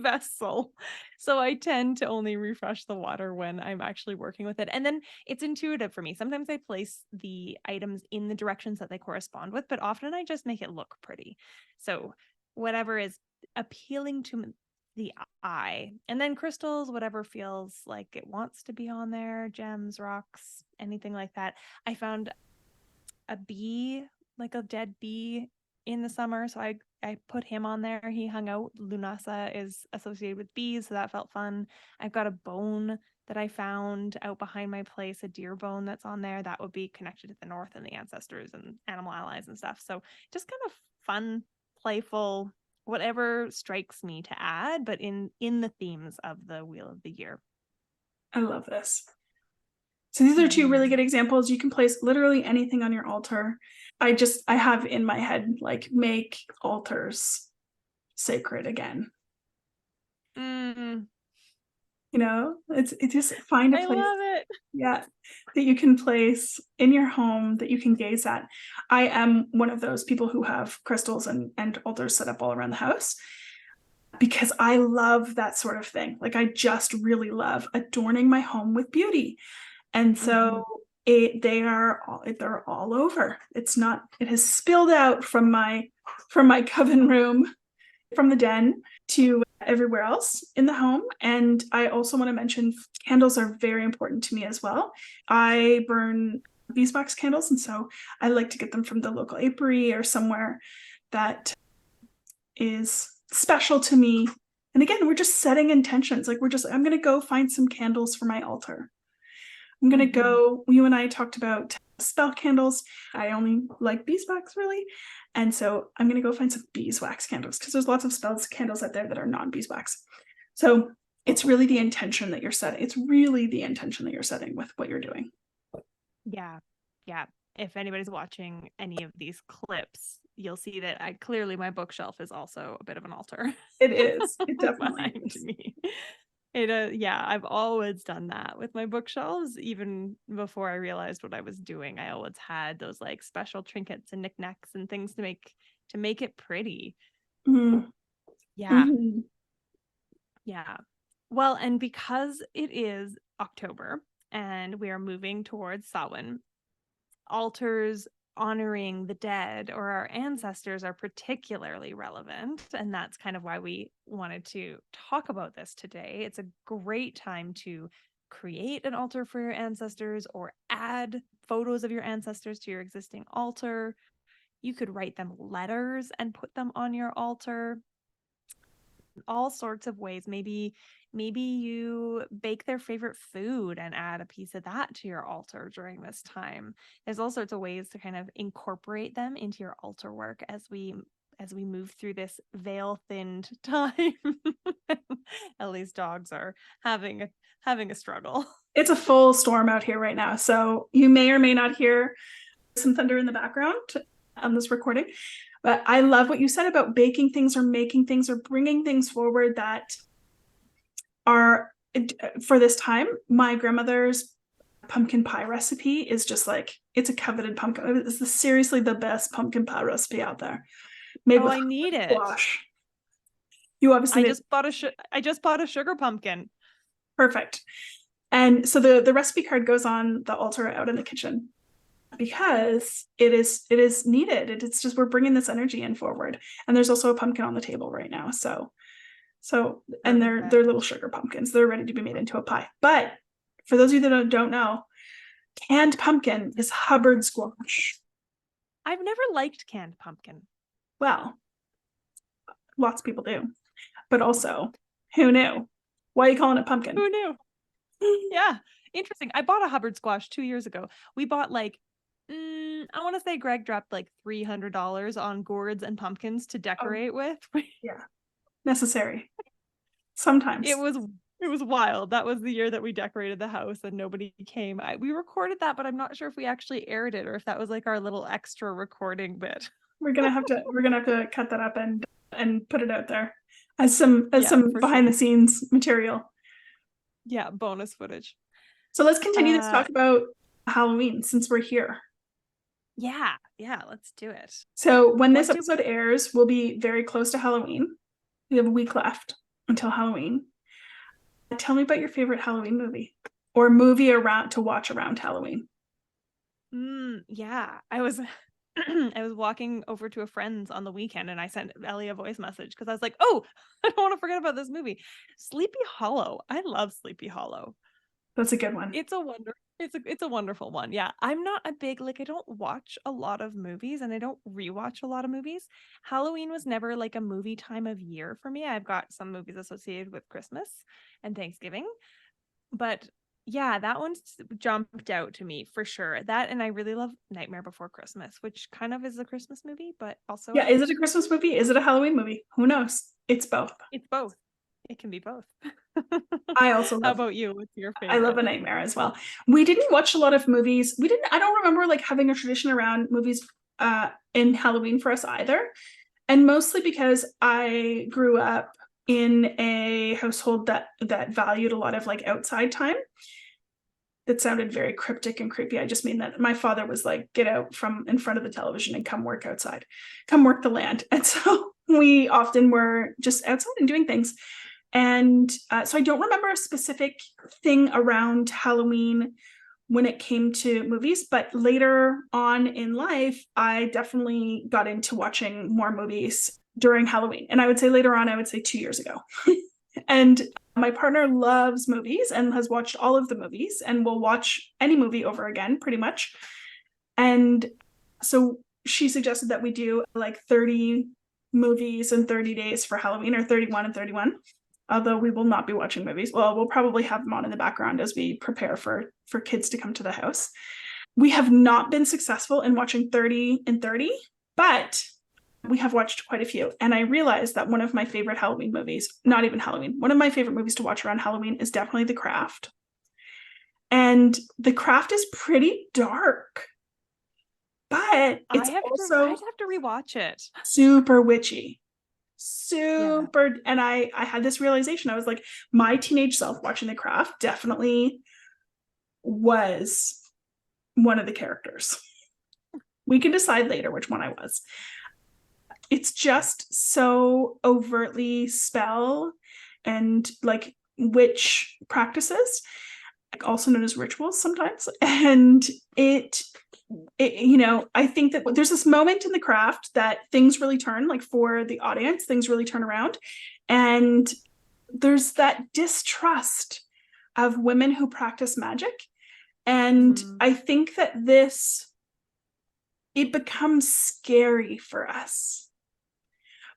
Speaker 1: vessel. So I tend to only refresh the water when I'm actually working with it. And then it's intuitive for me. Sometimes I place the items in the directions that they correspond with, but often I just make it look pretty. So whatever is appealing to the eye. And then crystals, whatever feels like it wants to be on there, gems, rocks, anything like that. I found a bee, like a dead bee in the summer, so I put him on there. He hung out. Lunasa is associated with bees, so that felt fun. I've got a bone that I found out behind my place, a deer bone that's on there. That would be connected to the north and the ancestors and animal allies and stuff. So just kind of fun, playful, whatever strikes me to add, but in the themes of the Wheel of the Year.
Speaker 2: I love this. So these are 2 really good examples. You can place literally anything on your altar. I have in my head, like, make altars sacred again. You know, it's just find a place.
Speaker 1: I love it.
Speaker 2: Yeah, that you can place in your home, that you can gaze at. I am one of those people who have crystals and altars set up all around the house because I love that sort of thing. Like, I just really love adorning my home with beauty. And so they're all over. It has spilled out from my coven room, from the den, to everywhere else in the home. And I also want to mention candles are very important to me as well. I burn beeswax candles, and so I like to get them from the local apiary or somewhere that is special to me. And again, we're just setting intentions. Like, I'm going to go find some candles for my altar. I'm going to go, you and I talked about spell candles. I only like beeswax, really. And so I'm going to go find some beeswax candles because there's lots of spell candles out there that are non-beeswax. So it's really the intention that you're setting. It's really the intention that you're setting with what you're doing.
Speaker 1: Yeah. Yeah. if anybody's watching any of these clips, you'll see that my bookshelf is also a bit of an altar.
Speaker 2: It is. It definitely
Speaker 1: behind
Speaker 2: is.
Speaker 1: me. Yeah, I've always done that with my bookshelves. Even before I realized what I was doing, I always had those like special trinkets and knickknacks and things to make it pretty.
Speaker 2: Mm.
Speaker 1: Yeah.
Speaker 2: Mm-hmm.
Speaker 1: Yeah. Well, and because it is October and we are moving towards Samhain, altars honoring the dead or our ancestors are particularly relevant. And that's kind of why we wanted to talk about this today. It's a great time to create an altar for your ancestors or add photos of your ancestors to your existing altar. You could write them letters and put them on your altar. All sorts of ways. Maybe you bake their favorite food and add a piece of that to your altar during this time. There's all sorts of ways to kind of incorporate them into your altar work as we move through this veil thinned time. Ellie's dogs are having a struggle.
Speaker 2: It's a full storm out here right now, so you may or may not hear some thunder in the background on this recording. But I love what you said about baking things or making things or bringing things forward that are for this time. My grandmother's pumpkin pie recipe is just like, it's a coveted pumpkin. It's seriously the best pumpkin pie recipe out there. Made with
Speaker 1: I need it.
Speaker 2: squash. You obviously
Speaker 1: I just bought a sugar pumpkin.
Speaker 2: Perfect. And so the recipe card goes on the altar out in the kitchen because it is needed. It's just, we're bringing this energy in forward. And there's also a pumpkin on the table right now. So and they're little sugar pumpkins. They're ready to be made into a pie. But for those of you that don't know, canned pumpkin is Hubbard squash.
Speaker 1: I've never liked canned pumpkin.
Speaker 2: Well, lots of people do. But also, who knew? Why are you calling it pumpkin?
Speaker 1: Who knew? Yeah, interesting. I bought a Hubbard squash 2 years ago. We bought like, I want to say Greg dropped like $300 on gourds and pumpkins to decorate with.
Speaker 2: Yeah, necessary. Sometimes
Speaker 1: it was wild. That was the year that we decorated the house and nobody came. We recorded that, but I'm not sure if we actually aired it or if that was like our little extra recording bit.
Speaker 2: We're gonna have to cut that up and put it out there as some behind the scenes material.
Speaker 1: Yeah, bonus footage.
Speaker 2: So let's continue to talk about Halloween since we're here.
Speaker 1: Yeah, let's do it.
Speaker 2: So when this episode airs, we'll be very close to Halloween. We have a week left until Halloween. Tell me about your favorite Halloween movie or movie to watch around Halloween.
Speaker 1: Yeah, I was walking over to a friend's on the weekend and I sent Ellie a voice message because I was like, oh, I don't want to forget about this movie. Sleepy Hollow. I love Sleepy Hollow.
Speaker 2: That's a good one.
Speaker 1: It's a wonderful one. Yeah. I'm not a big, I don't watch a lot of movies and I don't rewatch a lot of movies. Halloween was never like a movie time of year for me. I've got some movies associated with Christmas and Thanksgiving, but yeah, that one jumped out to me for sure. That, and I really love Nightmare Before Christmas, which kind of is a Christmas movie, but also
Speaker 2: is it a Christmas movie? Is it a Halloween movie? Who knows? It's both.
Speaker 1: It's both. It can be both.
Speaker 2: I also love.
Speaker 1: How about you? What's your favorite?
Speaker 2: I love A Nightmare as well. We didn't watch a lot of movies. I don't remember like having a tradition around movies in Halloween for us either. And mostly because I grew up in a household that valued a lot of like outside time. That sounded very cryptic and creepy. I just mean that my father was like, get out from in front of the television and come work outside, come work the land. And so we often were just outside and doing things. And so I don't remember a specific thing around Halloween when it came to movies, but later on in life, I definitely got into watching more movies during Halloween. And I would say later on, I would say 2 years ago. And my partner loves movies and has watched all of the movies and will watch any movie over again, pretty much. And so she suggested that we do like 30 movies in 30 days for Halloween, or 31 and 31. Although we will not be watching movies. Well, we'll probably have them on in the background as we prepare for kids to come to the house. We have not been successful in watching 30 and 30, but we have watched quite a few. And I realized that one of my favorite Halloween movies, not even Halloween, one of my favorite movies to watch around Halloween is definitely The Craft. And The Craft is pretty dark. but it's
Speaker 1: I'd
Speaker 2: also
Speaker 1: have to rewatch it.
Speaker 2: super witchy.
Speaker 1: Yeah.
Speaker 2: Super. And I had this realization. I was like, my teenage self watching The Craft definitely was one of the characters. We can decide later which one I was. It's just so overtly spell and like witch practices, also known as rituals sometimes. And I think that there's this moment in The Craft that things really turn, like for the audience, things really turn around. And there's that distrust of women who practice magic. And I think that it becomes scary for us.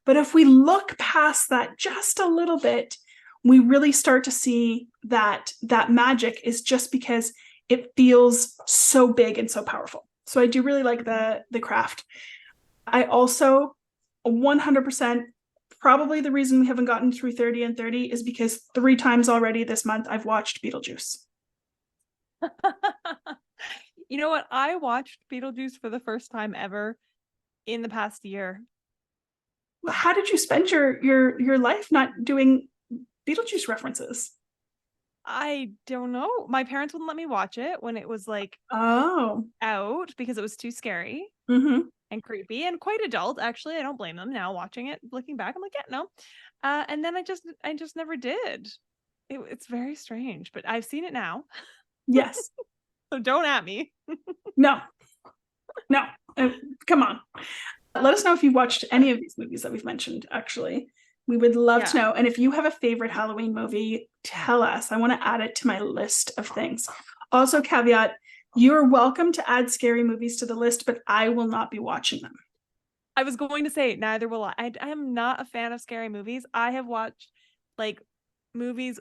Speaker 2: But if we look past that just a little bit, we really start to see that magic is just because it feels so big and so powerful. So I do really like the Craft. I also 100%, probably the reason we haven't gotten through 30 and 30 is because 3 times already this month I've watched Beetlejuice.
Speaker 1: You know what? I watched Beetlejuice for the first time ever in the past year.
Speaker 2: How did you spend your life not doing Beetlejuice references?
Speaker 1: I don't know. My parents wouldn't let me watch it when it was like out because it was too scary and creepy and quite adult. Actually, I don't blame them now watching it. Looking back, I'm like, yeah, no. And then I just never did. It's very strange, but I've seen it now.
Speaker 2: Yes.
Speaker 1: So don't at me.
Speaker 2: No. Come on. Let us know if you've watched any of these movies that we've mentioned, actually. We would love to know. And if you have a favorite Halloween movie, tell us. I want to add it to my list of things. Also, caveat, you are welcome to add scary movies to the list, but I will not be watching them.
Speaker 1: I was going to say, neither will I. I am not a fan of scary movies. I have watched like movies.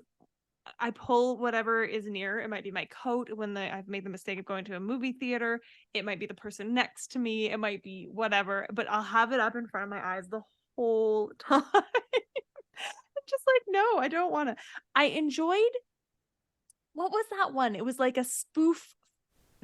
Speaker 1: I pull whatever is near. It might be my coat when I've made the mistake of going to a movie theater. It might be the person next to me. It might be whatever, but I'll have it up in front of my eyes the whole time. Just like, no, I don't want to. I enjoyed, what was that one? It was like a spoof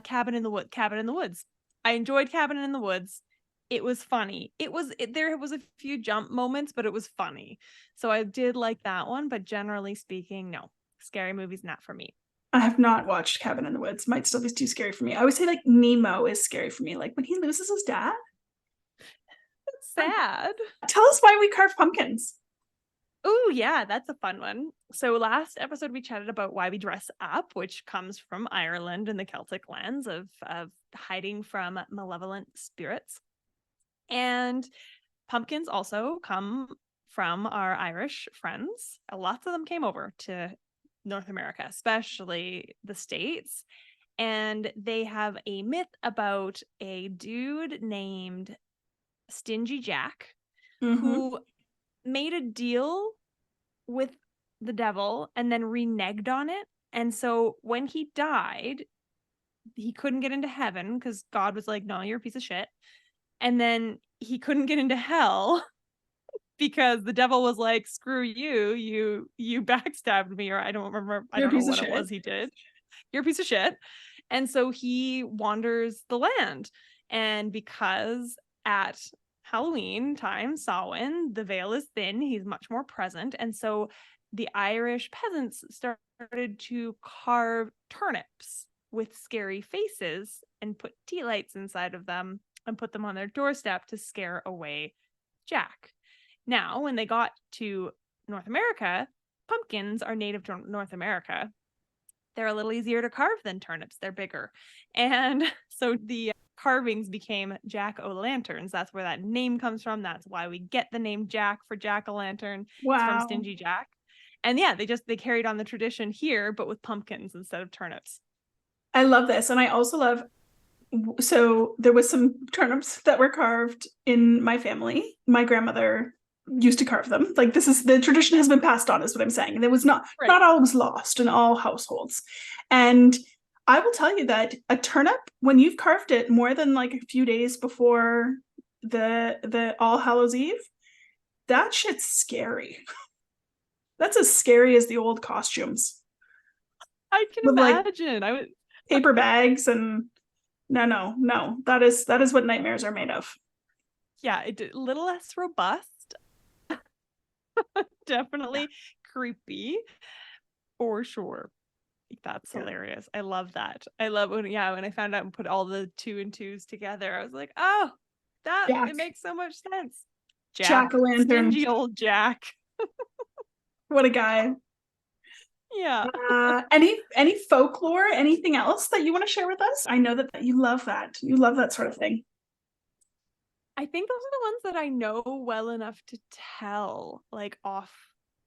Speaker 1: Cabin in the Woods. I enjoyed Cabin in the Woods. It was funny. There was a few jump moments, but it was funny. So I did like that one, but generally speaking, no. Scary movies not for me.
Speaker 2: I have not watched Cabin in the Woods. Might still be too scary for me. I would say like Nemo is scary for me. Like when he loses his dad.
Speaker 1: It's sad.
Speaker 2: Tell us why we carve pumpkins.
Speaker 1: Oh, yeah, that's a fun one. So last episode we chatted about why we dress up, which comes from Ireland and the Celtic lands of hiding from malevolent spirits. And pumpkins also come from our Irish friends. Lots of them came over to North America, especially the States. And they have a myth about a dude named Stingy Jack who made a deal with the devil and then reneged on it. And so when he died, he couldn't get into heaven because God was like, no, you're a piece of shit. And then he couldn't get into hell because the devil was like, screw you backstabbed me, or I don't remember, I don't know what it was he did. You're a piece of shit. And so he wanders the land. And because at Halloween time, Samhain, the veil is thin, he's much more present. And so the Irish peasants started to carve turnips with scary faces and put tea lights inside of them and put them on their doorstep to scare away Jack. Now, when they got to North America, pumpkins are native to North America. They're a little easier to carve than turnips. They're bigger. And so the carvings became jack-o'-lanterns. That's where that name comes from. That's why we get the name Jack for jack-o'-lantern. Wow. It's from Stingy Jack. And yeah, they carried on the tradition here, but with pumpkins instead of turnips.
Speaker 2: I love this. And I also love, so there was some turnips that were carved in my family. My grandmother used to carve them. Like the tradition has been passed on, is what I'm saying. And it was not all was lost in all households. And I will tell you that a turnip, when you've carved it more than like a few days before the All Hallows Eve, that shit's scary. That's as scary as the old costumes.
Speaker 1: I can imagine.
Speaker 2: Like, paper bags and No. That is what nightmares are made of.
Speaker 1: Yeah, a little less robust. Definitely creepy for sure. That's
Speaker 2: Yeah.
Speaker 1: hilarious. I love that. I love when I found out and put all the two and twos together, I was like, oh, it
Speaker 2: Jack.
Speaker 1: makes so much sense. Jack,
Speaker 2: Jack-o'-lantern.
Speaker 1: stingy old Jack.
Speaker 2: What a guy.
Speaker 1: Yeah.
Speaker 2: Any folklore, anything else that you want to share with us? I know that you love that. You love that sort of thing.
Speaker 1: I think those are the ones that I know well enough to tell, like off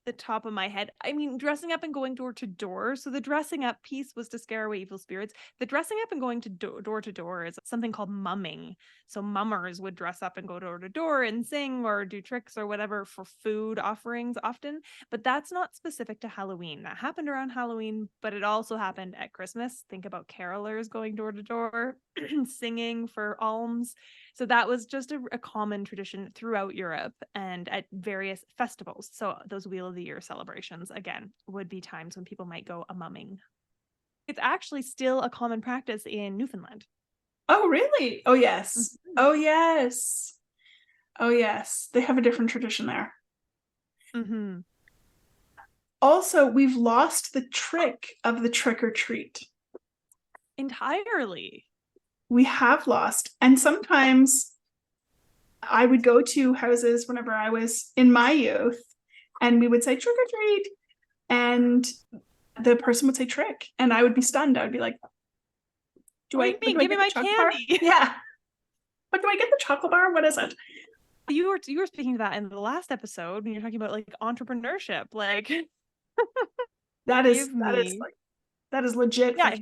Speaker 1: the top of my head. I mean, dressing up and going door to door. So the dressing up piece was to scare away evil spirits. The dressing up and going to door to door is something called mumming. So mummers would dress up and go door to door and sing or do tricks or whatever for food offerings often. But that's not specific to Halloween. That happened around Halloween, but it also happened at Christmas. Think about carolers going door to door, singing for alms. So that was just a common tradition throughout Europe and at various festivals. So those Wheel of the Year celebrations, again, would be times when people might go a mumming. It's actually still a common practice in Newfoundland.
Speaker 2: Oh, really? Oh, yes.
Speaker 1: Mm-hmm.
Speaker 2: Oh, yes. Oh, yes. They have a different tradition there.
Speaker 1: Mm-hmm.
Speaker 2: Also, we've lost the trick of the trick or treat.
Speaker 1: Entirely.
Speaker 2: We have lost. And sometimes I would go to houses whenever I was in my youth and we would say trick or treat. And the person would say trick. And I would be stunned. I would be like,
Speaker 1: What do you mean?
Speaker 2: do I
Speaker 1: Give me
Speaker 2: get the
Speaker 1: my
Speaker 2: chocolate bar?
Speaker 1: candy.
Speaker 2: Yeah. But do I get the chocolate bar? What is it?
Speaker 1: You were speaking to that in the last episode when you're talking about like entrepreneurship. Like,
Speaker 2: That is
Speaker 1: give
Speaker 2: that is
Speaker 1: me,
Speaker 2: like that is legit for
Speaker 1: yeah,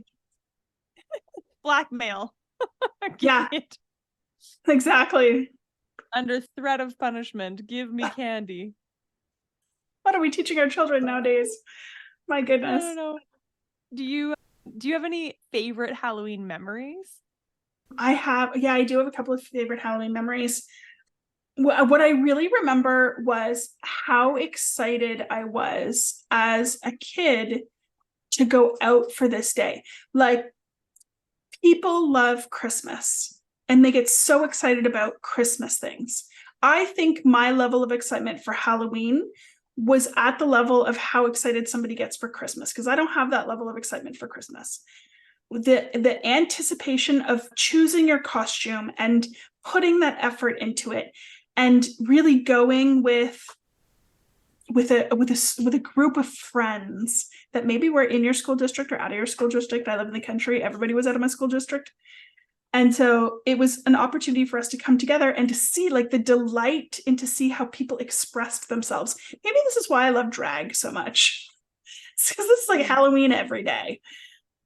Speaker 1: blackmail. Give
Speaker 2: yeah,
Speaker 1: me it
Speaker 2: exactly.
Speaker 1: under threat of punishment. Give me candy.
Speaker 2: What are we teaching our children nowadays? My
Speaker 1: I
Speaker 2: goodness.
Speaker 1: don't know. Do you have any favorite Halloween memories?
Speaker 2: I do have a couple of favorite Halloween memories. What I really remember was how excited I was as a kid to go out for this day. Like, people love Christmas and they get so excited about Christmas things. I think my level of excitement for Halloween was at the level of how excited somebody gets for Christmas, because I don't have that level of excitement for Christmas. The anticipation of choosing your costume and putting that effort into it and really going with a group of friends that maybe were in your school district or out of your school district. I live in the country. Everybody was out of my school district. And so it was an opportunity for us to come together and to see like the delight and to see how people expressed themselves. Maybe this is why I love drag so much. It's because this is like Halloween every day.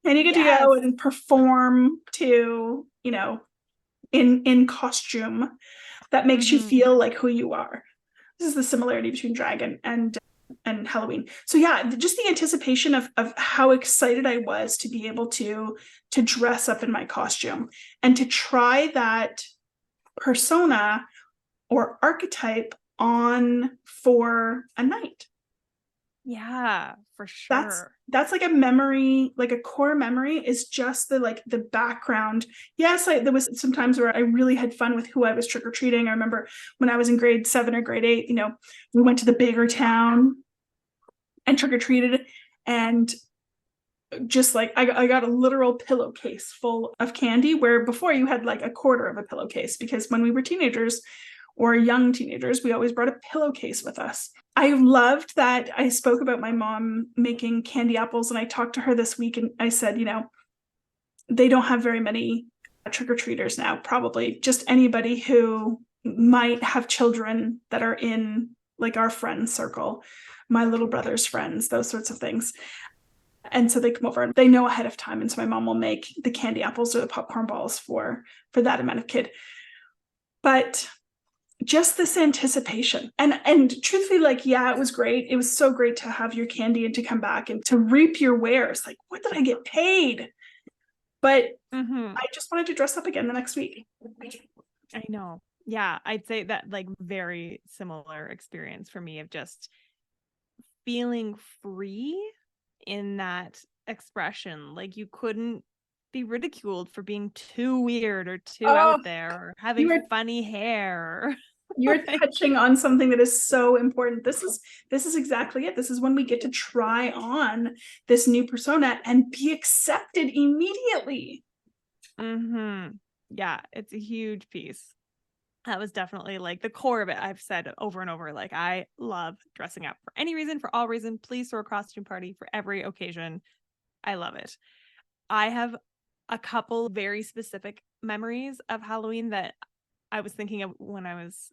Speaker 2: And you get to
Speaker 1: Yes.
Speaker 2: go and perform to, in costume that makes you feel like who you are. This is the similarity between drag and Halloween. So yeah, just the anticipation of how excited I was to be able to dress up in my costume and to try that persona or archetype on for a night.
Speaker 1: Yeah, for
Speaker 2: That's
Speaker 1: sure.
Speaker 2: that's like a memory, like a core memory is just the background. Yes, there was some times where I really had fun with who I was trick-or-treating. I remember when I was in grade 7 or grade 8, we went to the bigger town and trick-or-treated, and just like I got a literal pillowcase full of candy, where before you had like a quarter of a pillowcase, because when we were teenagers or young teenagers, we always brought a pillowcase with us. I loved that I spoke about my mom making candy apples, and I talked to her this week and I said, they don't have very many trick-or-treaters now, probably just anybody who might have children that are in like our friend circle, my little brother's friends, those sorts of things. And so they come over and they know ahead of time. And so my mom will make the candy apples or the popcorn balls for that amount of kid. But just this anticipation and truthfully, like, yeah, it was great. It was so great to have your candy and to come back and to reap your wares. Like, what did I get paid? But I just wanted to dress up again the next week.
Speaker 1: I know. Yeah, I'd say that like very similar experience for me of just feeling free in that expression. Like you couldn't be ridiculed for being too weird or too
Speaker 2: Oh,
Speaker 1: out there or having
Speaker 2: you are
Speaker 1: funny hair.
Speaker 2: you're
Speaker 1: Like,
Speaker 2: touching on something that is so important. This is exactly it. This is when we get to try on this new persona and be accepted immediately.
Speaker 1: yeah, it's a huge piece. That was definitely like the core of it. I've said over and over, like, I love dressing up for any reason, for all reason. Please throw a costume party for every occasion. I love it. I have a couple very specific memories of Halloween that I was thinking of when I was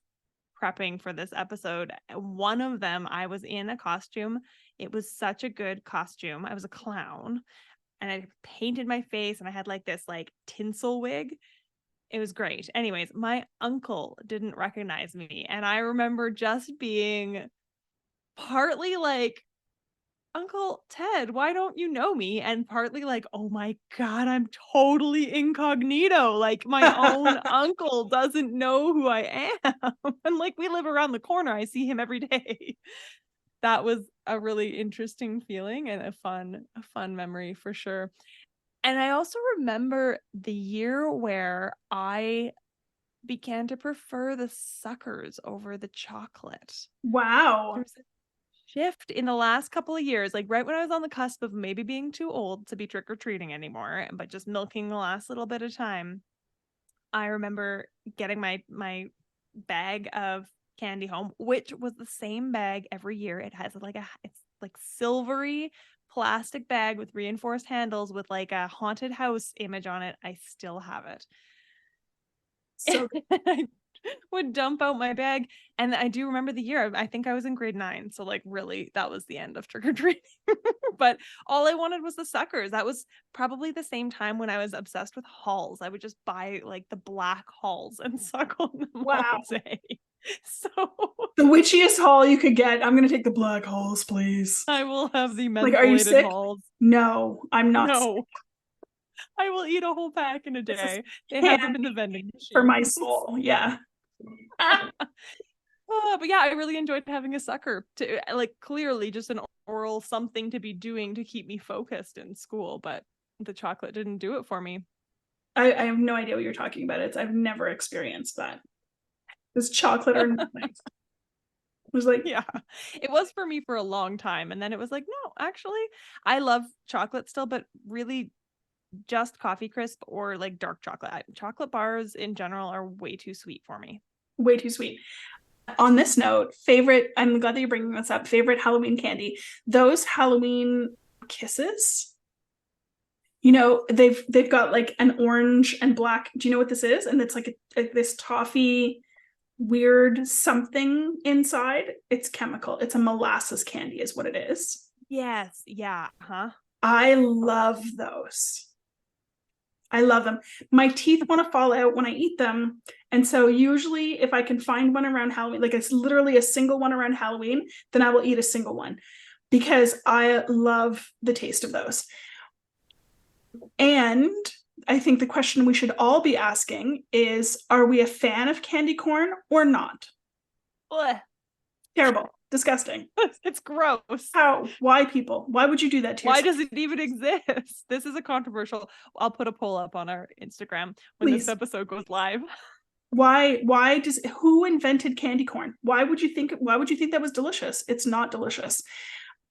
Speaker 1: prepping for this episode. One of them, I was in a costume. It was such a good costume. I was a clown and I painted my face and I had like this like tinsel wig. It was great. Anyways, my uncle didn't recognize me. And I remember just being partly like, Uncle Ted, why don't you know me? And partly like, oh my God, I'm totally incognito. Like my own uncle doesn't know who I am. And like we live around the corner. I see him every day. That was a really interesting feeling and a fun memory for sure. And I also remember the year where I began to prefer the suckers over the chocolate.
Speaker 2: Wow.
Speaker 1: There's a shift in the last couple of years, like right when I was on the cusp of maybe being too old to be trick-or-treating anymore, but just milking the last little bit of time. I remember getting my bag of candy home, which was the same bag every year. It has like it's like silvery plastic bag with reinforced handles with like a haunted house image on it. I still have it.
Speaker 2: So
Speaker 1: I would dump out my bag. And I do remember the year. I think I was in grade 9. So like really that was the end of trick-or-treating. But all I wanted was the suckers. That was probably the same time when I was obsessed with halls. I would just buy like the black halls and suck on them
Speaker 2: wow.
Speaker 1: all day. So
Speaker 2: The witchiest haul you could get. I'm gonna take the black halls, please.
Speaker 1: I will have the
Speaker 2: Like, are you
Speaker 1: mentholated
Speaker 2: sick?
Speaker 1: halls.
Speaker 2: No, I'm not sick.
Speaker 1: No, I will eat a whole pack in a
Speaker 2: This is
Speaker 1: day. They have them in the
Speaker 2: candy
Speaker 1: vending
Speaker 2: for my
Speaker 1: machines.
Speaker 2: soul. Yeah.
Speaker 1: But yeah, I really enjoyed having a sucker to like clearly just an oral something to be doing to keep me focused in school, but the chocolate didn't do it for me.
Speaker 2: I have no idea what you're talking about. I've never experienced that. This chocolate or nothing. It was like,
Speaker 1: Yeah, it was for me for a long time. And then it was like, no, actually, I love chocolate still, but really just coffee crisp or like dark chocolate. Chocolate bars in general are way too sweet for me.
Speaker 2: way too sweet. On this note, favorite, I'm glad that you're bringing this up, favorite Halloween candy. Those Halloween kisses, they've got like an orange and black. Do you know what this is? And it's like this toffee weird something inside. It's chemical. It's a molasses candy is what it is.
Speaker 1: Yes. Yeah. Huh.
Speaker 2: I love those. I love them. My teeth want to fall out when I eat them. And so usually if I can find one around Halloween, like it's literally a single one around Halloween, then I will eat a single one because I love the taste of those. And I think the question we should all be asking is, are we a fan of candy corn or not?
Speaker 1: Ugh.
Speaker 2: Terrible. Disgusting.
Speaker 1: It's gross.
Speaker 2: How? Why, people? Why would you do that to
Speaker 1: Why
Speaker 2: yourself?
Speaker 1: does it even exist? This is a controversial. I'll put a poll up on our Instagram when
Speaker 2: Please.
Speaker 1: this episode goes live.
Speaker 2: Why does who invented candy corn? Why would you think that was delicious? It's not delicious.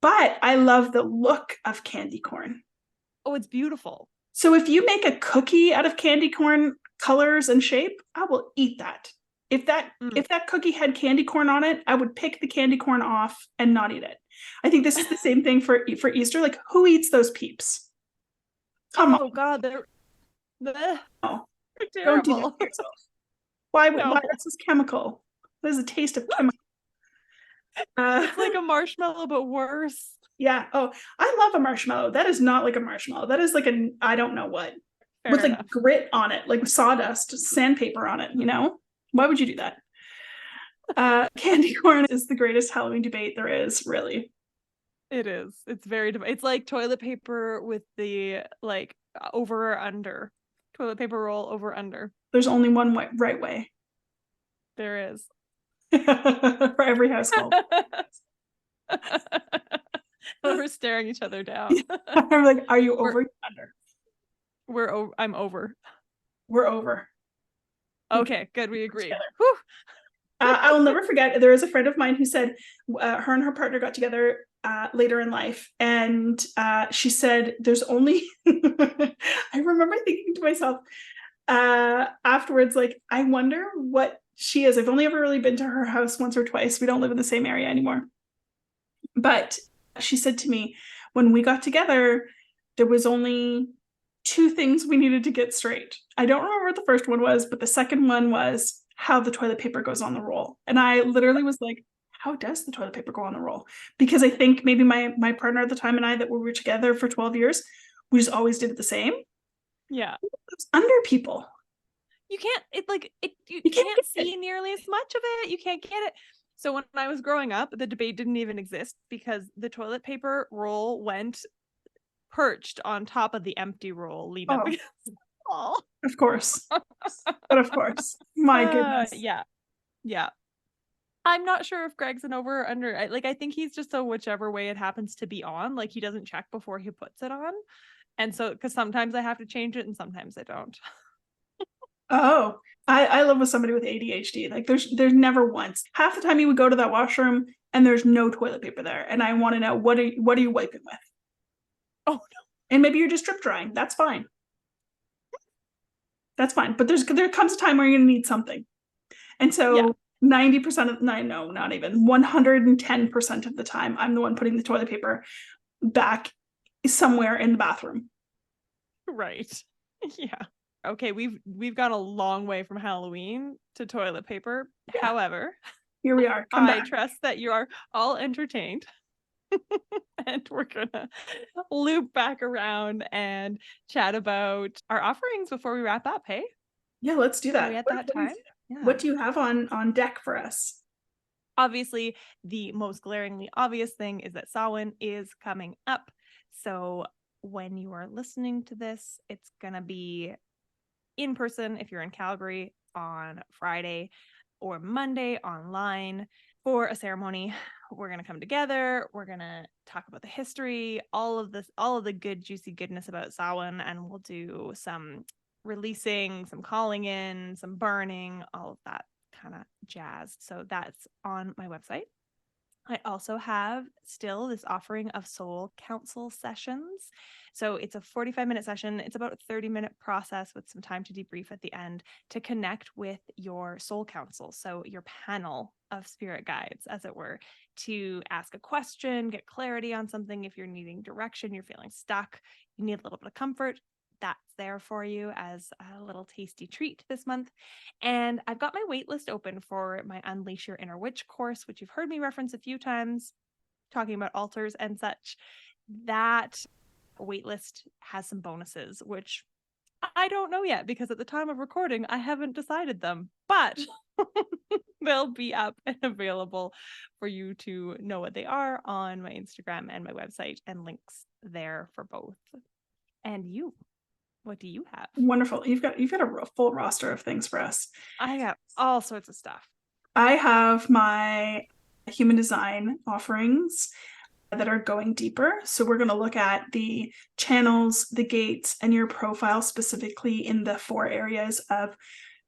Speaker 2: But I love the look of candy corn.
Speaker 1: Oh, it's beautiful.
Speaker 2: So if you make a cookie out of candy corn colors and shape, I will eat that. If that cookie had candy corn on it, I would pick the candy corn off and not eat it. I think this is the same thing for Easter. Like, who eats those peeps? Come on.
Speaker 1: Oh God, they're
Speaker 2: No, don't do that
Speaker 1: terrible.
Speaker 2: to yourself. Why?
Speaker 1: No,
Speaker 2: Why? This is chemical. This is a taste of chemical.
Speaker 1: it's like a marshmallow, but worse.
Speaker 2: Yeah. Oh, I love a marshmallow. That is not like a marshmallow. That is like I don't know what.
Speaker 1: Fair
Speaker 2: With
Speaker 1: enough.
Speaker 2: like grit on it, like sawdust, sandpaper on it, Why would you do that? Candy corn is the greatest Halloween debate there is, really.
Speaker 1: It is. It's very. It's like toilet paper with the like over or under. Toilet paper roll over under.
Speaker 2: There's only one right way
Speaker 1: There is.
Speaker 2: for every household.
Speaker 1: We're staring each other down.
Speaker 2: I'm like, are you over or under?
Speaker 1: I'm over.
Speaker 2: We're over.
Speaker 1: Okay, good. We agree.
Speaker 2: I'll never forget. There was a friend of mine who said her and her partner got together later in life, and she said, "There's only." I remember thinking to myself afterwards, like, I wonder what she is. I've only ever really been to her house once or twice. We don't live in the same area anymore. But she said to me, when we got together, there was only two things we needed to get straight. I don't remember what the first one was, but the second one was how the toilet paper goes on the roll. And I literally was like, how does the toilet paper go on the roll? Because I think maybe my partner at the time and I, that we were together for 12 years, we just always did it the same.
Speaker 1: Yeah.
Speaker 2: It's under people.
Speaker 1: You can't, you can't see nearly as much of it. You can't get it. So when I was growing up, the debate didn't even exist because the toilet paper roll went perched on top of the empty roll leading up against the wall.
Speaker 2: Of course. But of course. My goodness.
Speaker 1: Yeah. I'm not sure if Greg's an over or under. I think he's just so whichever way it happens to be on. Like, he doesn't check before he puts it on. And so, because sometimes I have to change it and sometimes I don't.
Speaker 2: Oh, I live with somebody with ADHD. Like, there's never once. Half the time you would go to that washroom and there's no toilet paper there. And I want to know, what are you wiping with?
Speaker 1: Oh, no.
Speaker 2: And maybe you're just drip drying. That's fine. That's fine. But there comes a time where you're going to need something. And so 90% of, no, not even 110% of the time, I'm the one putting the toilet paper back somewhere in the bathroom.
Speaker 1: Right. Yeah. Okay, we've gone a long way from Halloween to toilet paper. Yeah. However,
Speaker 2: here we are.
Speaker 1: I trust that you are all entertained. And we're gonna loop back around and chat about our offerings before we wrap up. Hey?
Speaker 2: Yeah, let's do that.
Speaker 1: Are we at that time?
Speaker 2: Yeah. What do you have on deck for us?
Speaker 1: Obviously, the most glaringly obvious thing is that Samhain is coming up. So when you are listening to this, it's gonna be in person if you're in Calgary on Friday, or Monday online for a ceremony. We're going to come together. We're going to talk about the history, all of the good, juicy goodness about Samhain, and we'll do some releasing, some calling in, some burning, all of that kind of jazz. So that's on my website. I also have still this offering of soul council sessions. So it's a 45-minute session. It's about a 30-minute process with some time to debrief at the end to connect with your soul council. So your panel of spirit guides, as it were, to ask a question, get clarity on something. If you're needing direction, you're feeling stuck, you need a little bit of comfort, that's there for you as a little tasty treat this month. And I've got my waitlist open for my Unleash Your Inner Witch course, which you've heard me reference a few times, talking about altars and such. That waitlist has some bonuses, which I don't know yet because at the time of recording, I haven't decided them, but they'll be up and available for you to know what they are on my Instagram and my website, and links there for both. And you? What do you have?
Speaker 2: Wonderful. You've got a full roster of things for us.
Speaker 1: I got all sorts of stuff.
Speaker 2: I have my human design offerings that are going deeper. So we're going to look at the channels, the gates, and your profile specifically in the 4 areas of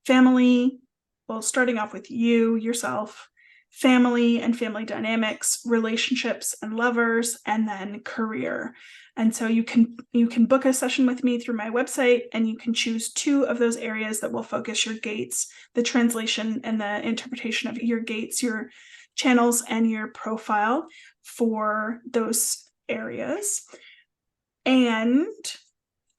Speaker 2: family. Well, starting off with yourself, family and family dynamics, relationships and lovers, and then career. And so you can book a session with me through my website, and you can choose 2 of those areas that will focus your gates, the translation and the interpretation of your gates, your channels, and your profile for those areas. And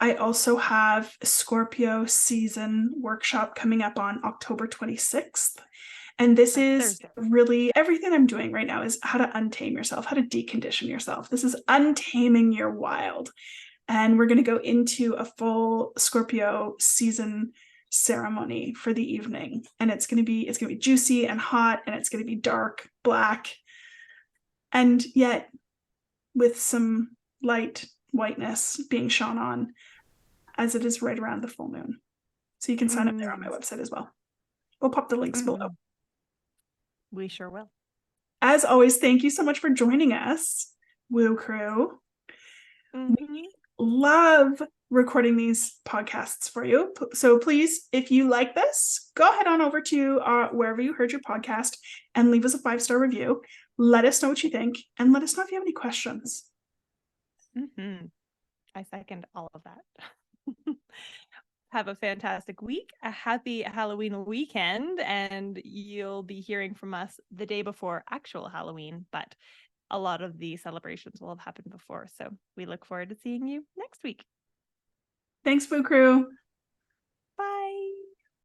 Speaker 2: I also have a Scorpio season workshop coming up on October 26th. And this is really everything I'm doing right now is how to untame yourself, how to decondition yourself. This is untaming your wild. And we're going to go into a full Scorpio season ceremony for the evening. And it's going to be juicy and hot, and it's going to be dark, black, and yet with some light whiteness being shone on, as it is right around the full moon. So you can sign up there on my website as well. We'll pop the links below.
Speaker 1: We sure will.
Speaker 2: As always, thank you so much for joining us, Woo Crew. We love recording these podcasts for you. So please, if you like this, go ahead on over to wherever you heard your podcast and leave us a 5-star review. Let us know what you think, and let us know if you have any questions.
Speaker 1: I second all of that. Have a fantastic week, a happy Halloween weekend, and you'll be hearing from us the day before actual Halloween, but a lot of the celebrations will have happened before. So we look forward to seeing you next week.
Speaker 2: Thanks, Boo Crew.